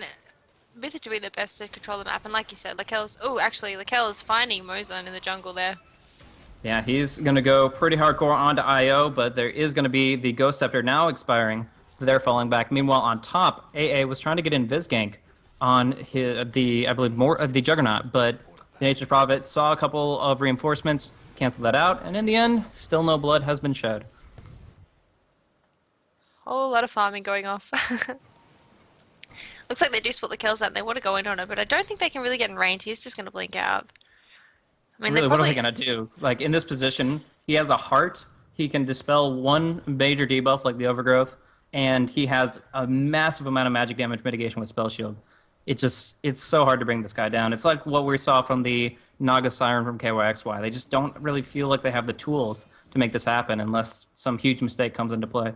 MiTH are doing their best to control the map, and like you said, Lakel's finding Mozone in the jungle there. Yeah, he's going to go pretty hardcore onto IO, but there is going to be the Ghost Scepter now expiring. They're falling back. Meanwhile, on top, AA was trying to get in Viz gank on the Juggernaut, but the Nature's Prophet saw a couple of reinforcements, canceled that out, and in the end, still no blood has been shed. Whole lot of farming going off. Looks like they do split the kills out and they want to go in on it, but I don't think they can really get in range. He's just going to blink out. I mean, really, what are they going to do? Like, in this position, he has a heart. He can dispel one major debuff, like the Overgrowth, and he has a massive amount of magic damage mitigation with Spell Shield. It's so hard to bring this guy down. It's like what we saw from the Naga Siren from KYXY. They just don't really feel like they have the tools to make this happen unless some huge mistake comes into play.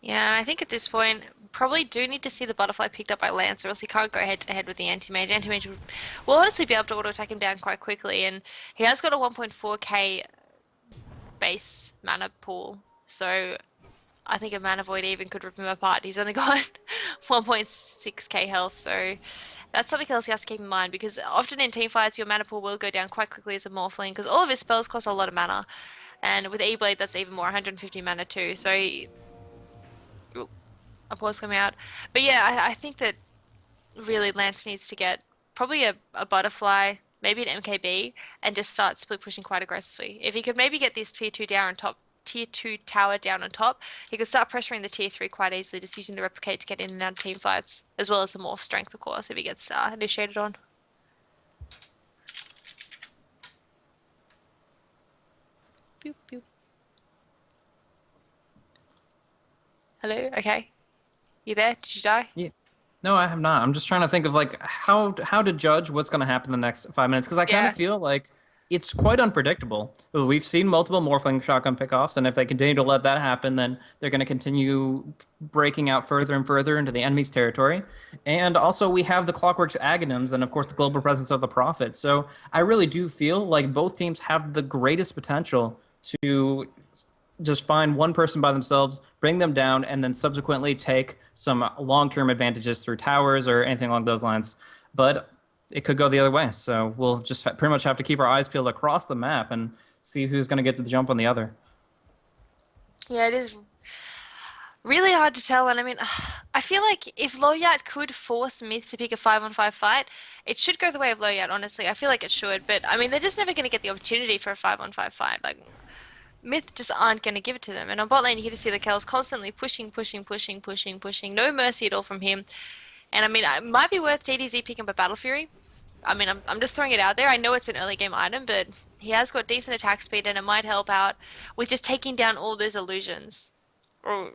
Yeah, I think at this point, probably do need to see the Butterfly picked up by Lance, or else he can't go head-to-head with the Anti-Mage. Anti-Mage will honestly be able to auto-attack him down quite quickly, and he has got a 1.4k base mana pool, so I think a Mana Void even could rip him apart. He's only got 1.6k health, so that's something else he has to keep in mind, because often in teamfights your mana pool will go down quite quickly as a Morphling, because all of his spells cost a lot of mana, and with E-Blade that's even more, 150 mana too, so... a pause coming out. But yeah, I think that really Lance needs to get probably a Butterfly, maybe an MKB, and just start split pushing quite aggressively. If he could maybe get this tier 2 tower down on top, he could start pressuring the tier 3 quite easily, just using the Replicate to get in and out of team fights, as well as the Morph strength, of course, if he gets initiated on. Boop, boop. Hello? Okay. You there? Did you die? Yeah. No, I have not. I'm just trying to think of like how to judge what's going to happen in the next 5 minutes, because I kind of feel like it's quite unpredictable. We've seen multiple Morphling shotgun pickoffs, and if they continue to let that happen, then they're going to continue breaking out further and further into the enemy's territory. And also we have the Clockwork's Aghanims and, of course, the global presence of the Prophet. So I really do feel like both teams have the greatest potential to just find one person by themselves, bring them down, and then subsequently take some long-term advantages through towers or anything along those lines. But it could go the other way, so we'll just pretty much have to keep our eyes peeled across the map and see who's going to get to the jump on the other. Yeah, it is really hard to tell, and I mean, I feel like if Lowyat could force MiTH to pick a 5-on-5 fight, it should go the way of Lowyat, honestly. I feel like it should, but I mean, they're just never going to get the opportunity for a 5-on-5 fight. Like, MiTH just aren't going to give it to them. And on bot lane, you get to see the Kel's constantly pushing. No mercy at all from him. And I mean, it might be worth DDZ picking up a Battle Fury, I mean, I'm just throwing it out there. I know it's an early game item, but he has got decent attack speed, and it might help out with just taking down all those illusions, or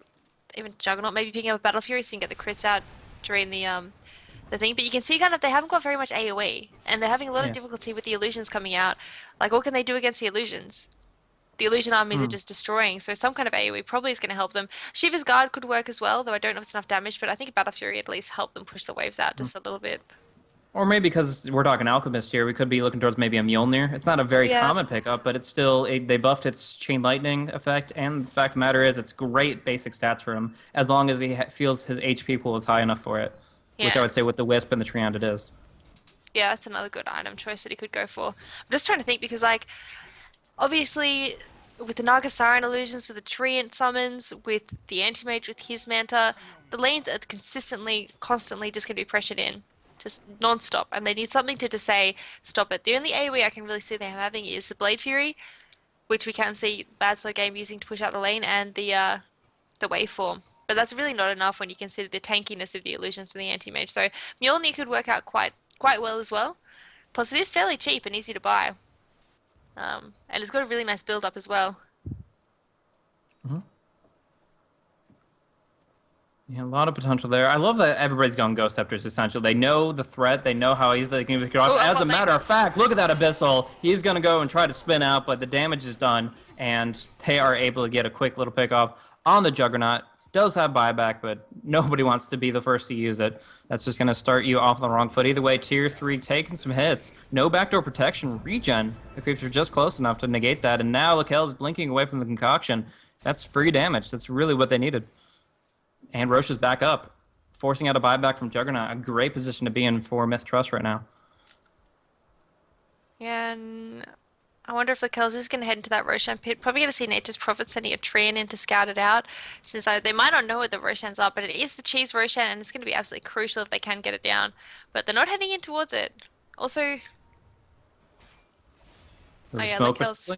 even Juggernaut. Maybe picking up a Battle Fury so you can get the crits out during the thing. But you can see kind of they haven't got very much AoE, and they're having a lot of Yeah. difficulty with the illusions coming out. Like, what can they do against the illusions? The illusion armies are Hmm. just destroying, so some kind of AoE probably is going to help them. Shiva's Guard could work as well, though I don't know if it's enough damage, but I think Battle Fury at least help them push the waves out just a little bit. Or maybe because we're talking Alchemist here, we could be looking towards maybe a Mjolnir. It's not a very Yeah, common pickup, but it's still they buffed its Chain Lightning effect, and the fact of the matter is, it's great basic stats for him as long as he feels his HP pool is high enough for it, which I yeah, would say with the Wisp and the Treant it is. yeah. That's another good item choice that he could go for. I'm just trying to think because, like, obviously, with the Naga Siren illusions, with the Treant summons, with the Anti-Mage, with his Manta, the lanes are consistently, constantly just going to be pressured in, just non-stop, and they need something to just say stop it. The only AoE I can really see them having is the Blade Fury, which we can see Bad Slow Game using to push out the lane, and the waveform. But that's really not enough when you consider the tankiness of the illusions from the anti-mage. So Mjolnir could work out quite well as well. Plus, it is fairly cheap and easy to buy, and it's got a really nice build up as well. Yeah, a lot of potential there. I love that everybody's going Ghost Scepters, essentially. They know the threat. They know how easy they can pick it off. Oh, As a bot lane. matter of fact, look at that Abyssal. He's going to go and try to spin out, but the damage is done, and they are able to get a quick little pick off on the Juggernaut. Does have buyback, but nobody wants to be the first to use it. That's just going to start you off on the wrong foot. Either way, Tier 3 taking some hits. No backdoor protection. Regen. The creeps are just close enough to negate that, and now Lakel is blinking away from the concoction. That's free damage. That's really what they needed. And Roche is back up, forcing out a buyback from Juggernaut. A great position to be in for MiTH-Trust right now. And I wonder if the Kells is going to head into that Roshan pit. Probably going to see Nature's Prophet sending a Treant in to scout it out, since they might not know what the Roshans are, but it is the cheese Roshan, and it's going to be absolutely crucial if they can get it down. But they're not heading in towards it. Also, oh The yeah, smoke. Lakel's.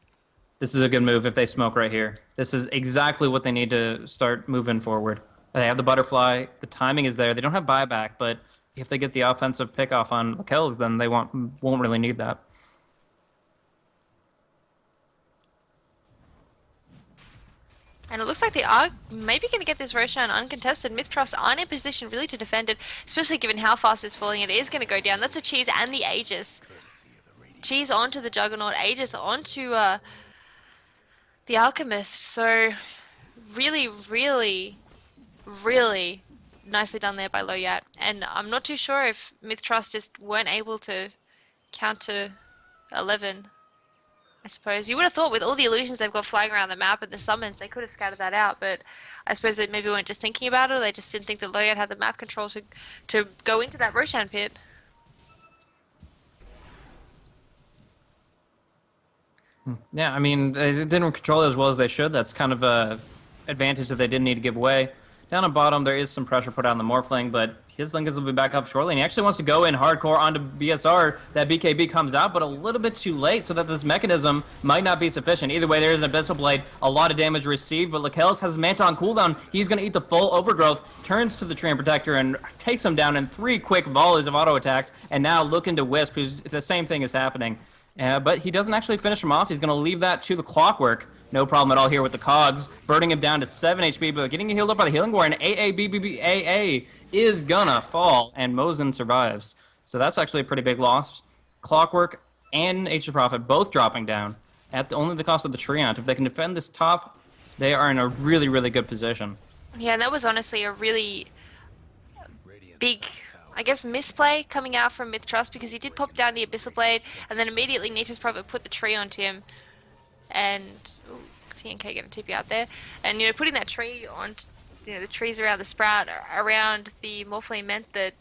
This is a good move if they smoke right here. This is exactly what they need to start moving forward. They have the butterfly. The timing is there. They don't have buyback, but if they get the offensive pickoff on Lakel's, then they won't really need that. And it looks like they are maybe going to get this Roshan uncontested. MiTH-Trust aren't in position really to defend it, especially given how fast it's falling. It is going to go down. That's a cheese and the Aegis. Cheese onto the Juggernaut, Aegis onto the Alchemist. So really, really, really nicely done there by Lowyat. And I'm not too sure if MiTH-Trust just weren't able to counter 11. I suppose you would have thought with all the illusions they've got flying around the map and the summons, they could have scattered that out. But I suppose they maybe weren't just thinking about it, or they just didn't think that Lowyat had the map control to go into that Roshan pit. Yeah, I mean, they didn't control it as well as they should. That's kind of a advantage that they didn't need to give away. Down at bottom, there is some pressure put on the Morphling, but his Lincolns will be back up shortly, and he actually wants to go in hardcore onto BSR. That BKB comes out, but a little bit too late, so that this mechanism might not be sufficient. Either way, there is an Abyssal Blade, a lot of damage received, but Lakelis has his Manta on cooldown. He's going to eat the full Overgrowth, turns to the Treant Protector, and takes him down in 3 quick volleys of auto attacks, and now looking to Wisp, who's the same thing is happening. But he doesn't actually finish him off. He's going to leave that to the Clockwork. No problem at all here with the Cogs, burning him down to 7 HP, but getting healed up by the Healing War, and AABBBAA is gonna fall, and Mosin survives. So that's actually a pretty big loss. Clockwork and H Prophet both dropping down at only the cost of the Treant. If they can defend this top, they are in a really, really good position. Yeah, and that was honestly a really big, I guess, misplay coming out from MiTH-Trust, because he did pop down the Abyssal Blade, and then immediately Nature's Prophet put the tree onto him. And TNK gonna tip you out there, and putting that tree on, the trees around the sprout around the Morphling meant that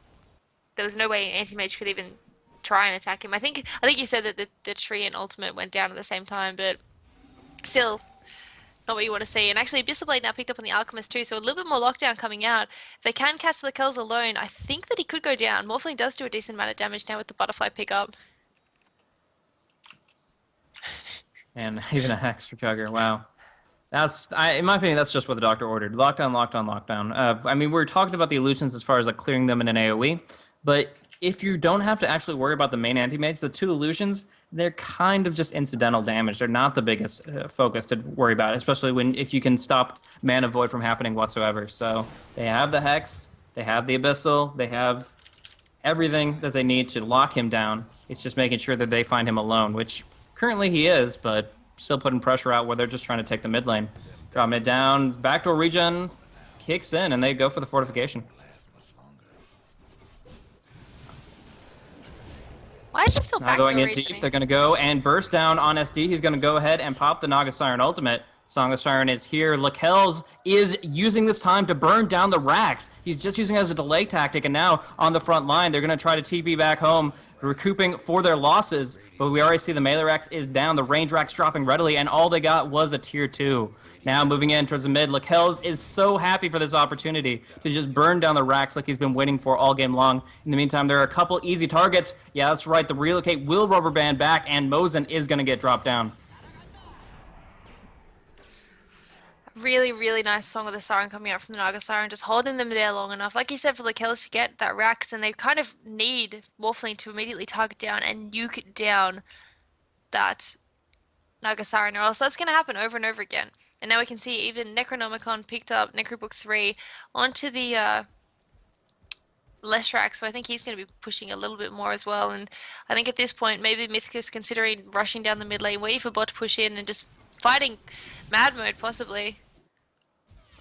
there was no way Anti-Mage could even try and attack him. I think you said that the tree and ultimate went down at the same time, but still not what you want to see. And actually Abyssal Blade now picked up on the Alchemist too, so a little bit more lockdown coming out. If they can catch the kills alone, I think that he could go down. Morphling does do a decent amount of damage now with the butterfly pickup. And even a Hex for Chugger, wow. In my opinion, that's just what the doctor ordered. Lockdown, lockdown, lockdown. I mean, we're talking about the illusions as far as like clearing them in an AoE, but if you don't have to actually worry about the main anti-mages, the two illusions, they're kind of just incidental damage. They're not the biggest focus to worry about, especially when if you can stop Mana Void from happening whatsoever. So they have the Hex, they have the Abyssal, they have everything that they need to lock him down. It's just making sure that they find him alone, which currently he is, but still putting pressure out where they're just trying to take the mid lane. Drop mid down, backdoor regen kicks in, and they go for the fortification. Why is it still Now going backdoor in deep, regioning? they're going to go and burst down on SD. He's going to go ahead and pop the Naga Siren ultimate. Song of Siren is here. Lakel's is using this time to burn down the racks. He's just using it as a delay tactic, and now on the front line, they're going to try to TP back home, recouping for their losses. But we already see the melee racks is down, the range racks dropping readily, and all they got was a tier 2. Now moving in towards the mid, Lakel's is so happy for this opportunity to just burn down the racks like he's been waiting for all game long. In the meantime, there are a couple easy targets. Yeah, that's right, the relocate will rubber band back, and Mosin is going to get dropped down. Really, really nice Song of the Siren coming out from the Naga Siren, just holding them there long enough. Like you said, for the kills to get that Rax, and they kind of need Morphling to immediately target down and nuke down that Naga Siren, or else that's going to happen over and over again. And now we can see even Necronomicon picked up Necrobook 3 onto the Leshrac, so I think he's going to be pushing a little bit more as well. And I think at this point, maybe MiTH-Trust considering rushing down the mid lane, waiting for bot to push in and just fighting mad mode possibly.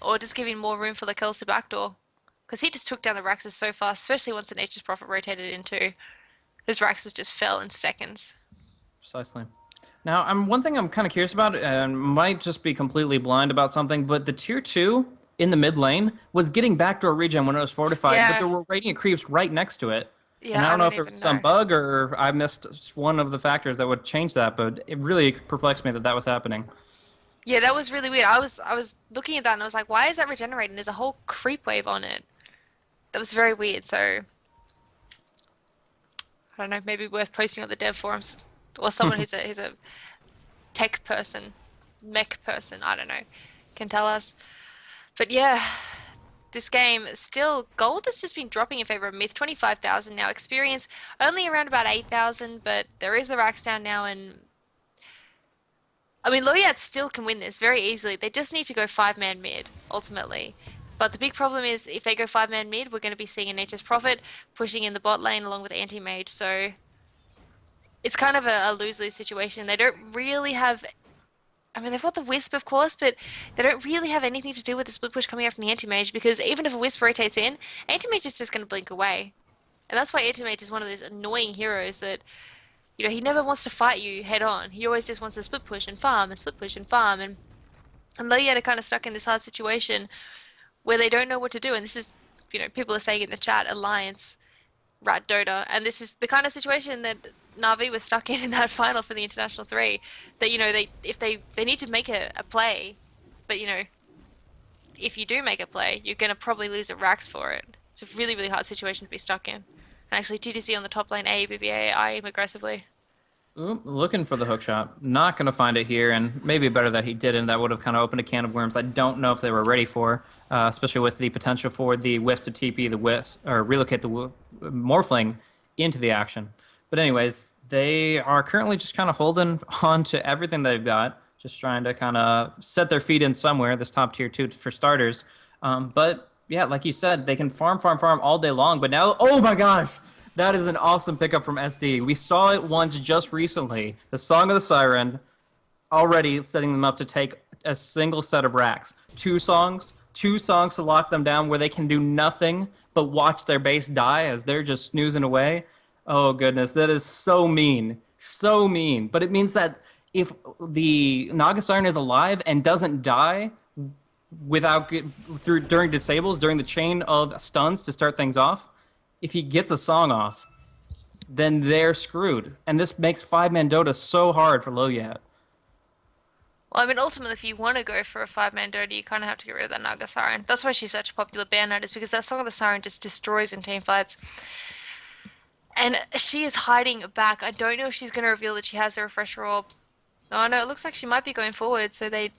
Or just giving more room for the kills to backdoor. Because he just took down the Raxes so fast, especially once the Nature's Prophet rotated into. His Raxes just fell in seconds. Precisely. Now, one thing I'm kind of curious about, and might just be completely blind about something, but the tier 2 in the mid lane was getting backdoor regen when it was fortified, but there Yeah, were radiant creeps right next to it. And yeah, I I don't know don't if there was even some know. bug or I missed one of the factors that would change that, but it really perplexed me that that was happening. Yeah, that was really weird. I was looking at that and I was like, why is that regenerating? There's a whole creep wave on it. That was very weird. So I don't know, maybe worth posting on the dev forums or someone who's a tech person, mech person, I don't know, can tell us. But yeah, this game still gold has just been dropping in favor of Myth. 25,000 now. Experience only around about 8,000, but there is the racks down now, and I mean Lowyat still can win this very easily. They just need to go 5-man mid ultimately. But the big problem is if they go 5-man mid, we're going to be seeing a Nature's Prophet pushing in the bot lane along with anti-mage. So it's kind of a lose-lose situation. They don't really have. I mean, they've got the Wisp, of course, but they don't really have anything to do with the split push coming out from the Anti-Mage because even if a Wisp rotates in, Anti-Mage is just going to blink away. And that's why Anti-Mage is one of those annoying heroes that, he never wants to fight you head on. He always just wants to split push and farm and split push and farm. And Lowyat are kind of stuck in this hard situation where they don't know what to do. And this is, people are saying in the chat, Alliance Rat Dota, and this is the kind of situation that Na'Vi was stuck in that final for the International 3. That they need to make a play, but if you do make a play, you're going to probably lose at Rax for it. It's a really really hard situation to be stuck in. And actually, TTC on the top lane, A, BBA, I aim aggressively. Ooh, looking for the hook shot. Not going to find it here, and maybe better that he didn't. That would have kind of opened a can of worms I don't know if they were ready for, especially with the potential for the Wisp to TP the Wisp, or relocate the Morphling into the action. But anyways, they are currently just kind of holding on to everything they've got, just trying to kind of set their feet in somewhere, this top tier 2 for starters. But yeah, like you said, they can farm all day long, but now, oh my gosh! That is an awesome pickup from SD. We saw it once just recently. The Song of the Siren already setting them up to take a single set of racks. Two songs to lock them down where they can do nothing but watch their base die as they're just snoozing away. Oh goodness, that is so mean. So mean. But it means that if the Naga Siren is alive and doesn't die during disables, during the chain of stuns to start things off, if he gets a song off, then they're screwed. And this makes 5-man Dota so hard for Lowyat. Well, I mean, ultimately, if you want to go for a 5-man Dota, you kind of have to get rid of that Naga Siren. That's why she's such a popular ban note, is because that Song of the Siren just destroys in team fights. And she is hiding back. I don't know if she's going to reveal that she has a refresher orb. Oh no, it looks like she might be going forward, so they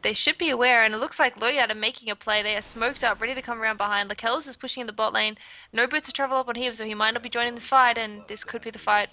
they should be aware, and it looks like Lowyat are making a play. They are smoked up, ready to come around behind. Lakels is pushing in the bot lane. No boots to travel up on him, so he might not be joining this fight, and this could be the fight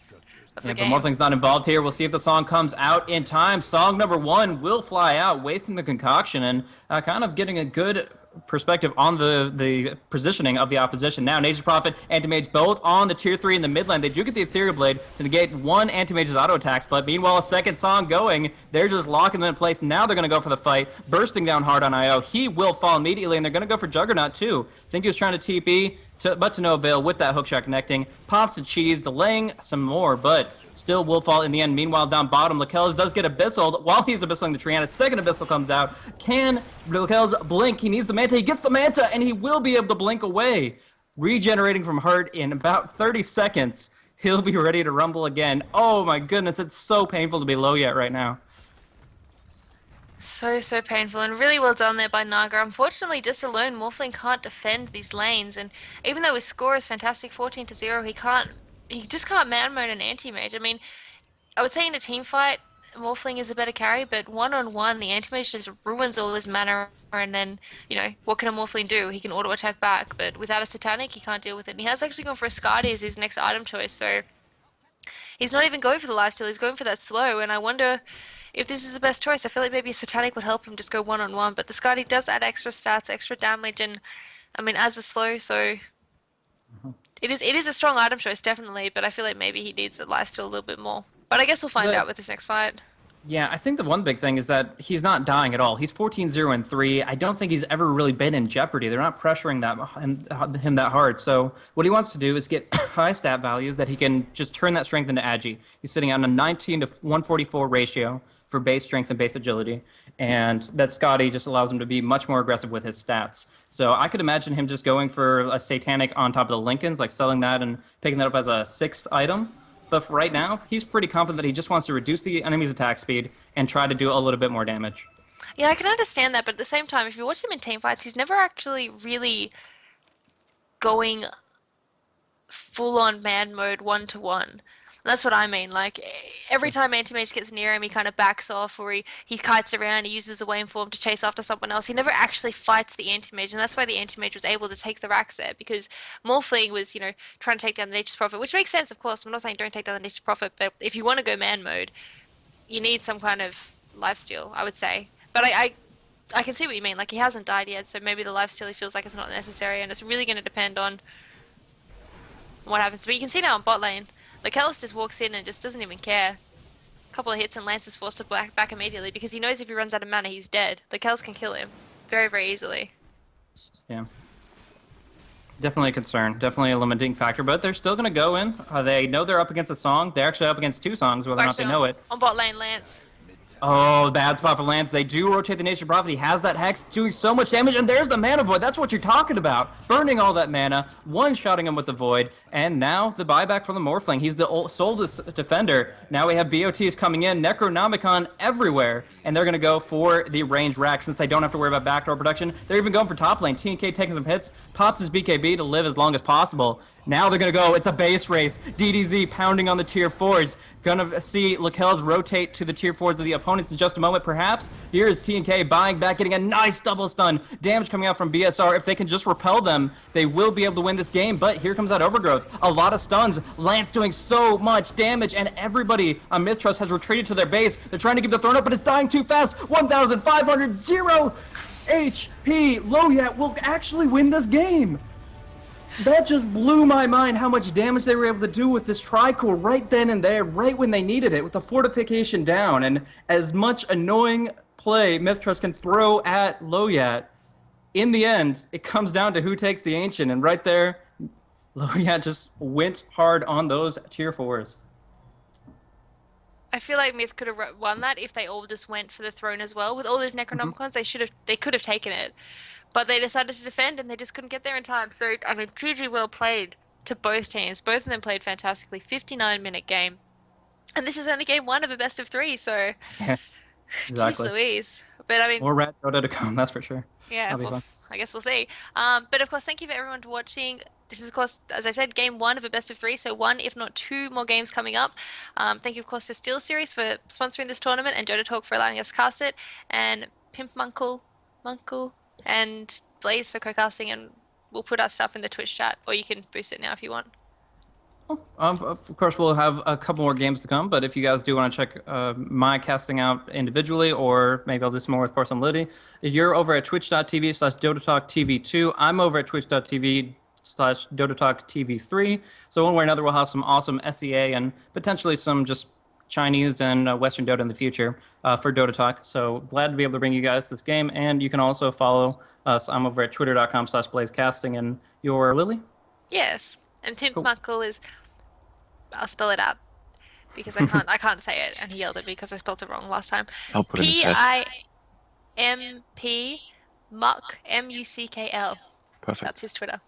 of Yeah, the but game. Morphling's not involved here. We'll see if the song comes out in time. Song number 1 will fly out, wasting the concoction and kind of getting a good perspective on the positioning of the opposition. Now, Nature's Prophet, Anti-Mage both on the tier 3 in the mid lane. They do get the Ethereal Blade to negate one Anti-Mage's auto attacks, but meanwhile, a second song going. They're just locking them in place. Now they're going to go for the fight, bursting down hard on IO. He will fall immediately, and they're going to go for Juggernaut too. I think he was trying to TP, but to no avail with that hookshot connecting. Pops the cheese, delaying some more, but still will fall in the end. Meanwhile, down bottom, Lakels does get abyssaled while he's abyssaling the Triana. Second abyssal comes out. Can Lakels blink? He needs the Manta. He gets the Manta, and he will be able to blink away. Regenerating from hurt in about 30 seconds. He'll be ready to rumble again. Oh my goodness, it's so painful to be Lowyat right now. So painful, and really well done there by Naga. Unfortunately, just alone, Morphling can't defend these lanes, and even though his score is fantastic, 14-0, he just can't man mode an anti-mage. I mean, I would say in a team fight, Morphling is a better carry, but one-on-one, the anti-mage just ruins all his mana, and then, what can a Morphling do? He can auto-attack back, but without a Satanic, he can't deal with it. And he has actually gone for a Skadi as his next item choice, so he's not even going for the lifesteal, he's going for that slow, and I wonder if this is the best choice. I feel like maybe a Satanic would help him just go one-on-one, but the Skadi does add extra stats, extra damage, and, I mean, as a slow, so it is a strong item choice, definitely, but I feel like maybe he needs the lifesteal a little bit more. But I guess we'll find out with this next fight. Yeah, I think the one big thing is that he's not dying at all. He's 14-0-3. I don't think he's ever really been in jeopardy. They're not pressuring him that hard. So what he wants to do is get high stat values that he can just turn that strength into agi. He's sitting on a 19 to 144 ratio for base strength and base agility, and that Skadi just allows him to be much more aggressive with his stats. So I could imagine him just going for a Satanic on top of the Lincolns, like selling that and picking that up as a 6th item. But for right now, he's pretty confident that he just wants to reduce the enemy's attack speed and try to do a little bit more damage. Yeah, I can understand that, but at the same time, if you watch him in team fights, he's never actually really going full-on man mode one-to-one. That's what I mean. Like, every time Anti-Mage gets near him, he kind of backs off, or he kites around, he uses the waveform to chase after someone else. He never actually fights the Anti-Mage, and that's why the Anti-Mage was able to take the racks there, because Morphling was, trying to take down the Nature's Prophet, which makes sense, of course. I'm not saying don't take down the Nature's Prophet, but if you want to go man mode, you need some kind of lifesteal, I would say. But I can see what you mean. Like, he hasn't died yet, so maybe the lifesteal he feels like it's not necessary, and it's really going to depend on what happens. But you can see now on bot lane, Lakels just walks in and just doesn't even care. A couple of hits and Lance is forced to back immediately because he knows if he runs out of mana, he's dead. Lakels can kill him very, very easily. Yeah. Definitely a concern. Definitely a limiting factor, but they're still going to go in. They know they're up against a song. They're actually up against 2 songs, whether or not they know it. On bot lane, Lance. Oh, bad spot for Lance. They do rotate the Nature's Prophet. He has that Hex doing so much damage, and there's the Mana Void. That's what you're talking about. Burning all that mana, one-shotting him with the Void, and now the buyback from the Morphling. He's the sole defender. Now we have BOTs coming in, Necronomicon everywhere, and they're going to go for the range rack since they don't have to worry about backdoor protection. They're even going for top lane. TNK taking some hits, pops his BKB to live as long as possible. Now they're going to go, it's a base race. DDZ pounding on the tier 4s. Gonna see Lakels rotate to the tier 4s of the opponents in just a moment, perhaps. Here's TNK buying back, getting a nice double stun. Damage coming out from BSR. If they can just repel them, they will be able to win this game. But here comes that Overgrowth. A lot of stuns. Lance doing so much damage, and everybody on MiTH-Trust has retreated to their base. They're trying to give the throne up, but it's dying too fast. 1,500, 0 HP. Lowyat will actually win this game. That just blew my mind how much damage they were able to do with this Tri-Core right then and there, right when they needed it, with the fortification down. And as much annoying play MiTH-Trust can throw at Lowyat, in the end, it comes down to who takes the Ancient. And right there, Lowyat just went hard on those tier 4s. I feel like Myth could have won that if they all just went for the throne as well. With all those Necronomicons, they could have taken it. But they decided to defend, and they just couldn't get there in time. So, I mean, GG well played to both teams. Both of them played fantastically. 59-minute game. And this is only game 1 of a best of 3, so... Yeah, exactly. Jeez Louise. But, I mean... More Rat Dota to come, that's for sure. Yeah, well, I guess we'll see. But, of course, thank you for everyone for watching. This is, of course, as I said, game 1 of a best of 3, so 1, if not 2 more games coming up. Thank you, of course, to Steelseries for sponsoring this tournament, and Dota Talk for allowing us to cast it. And Pimp Munkle, and Blaze for co-casting, and we'll put our stuff in the Twitch chat, or you can boost it now if you want. Of course, we'll have a couple more games to come, but if you guys do want to check my casting out individually, or maybe I'll do some more with Personality, if you're over at twitch.tv/DotaTalkTV2, I'm over at twitch.tv/DotaTalkTV3. So one way or another, we'll have some awesome SEA and potentially some just Chinese and Western Dota in the future for Dota Talk. So glad to be able to bring you guys this game, and you can also follow us. I'm over at twitter.com/blazecasting, and you're Lily? Yes, and Pimp Cool. Munkle is, I'll spell it out because I can't say it, and he yelled at me because I spelled it wrong last time. I'll put it in the chat. Pimp Muck Muckl. That's Perfect. his Twitter.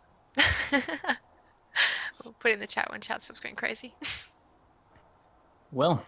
We'll put it in the chat when chat stops going crazy. Well,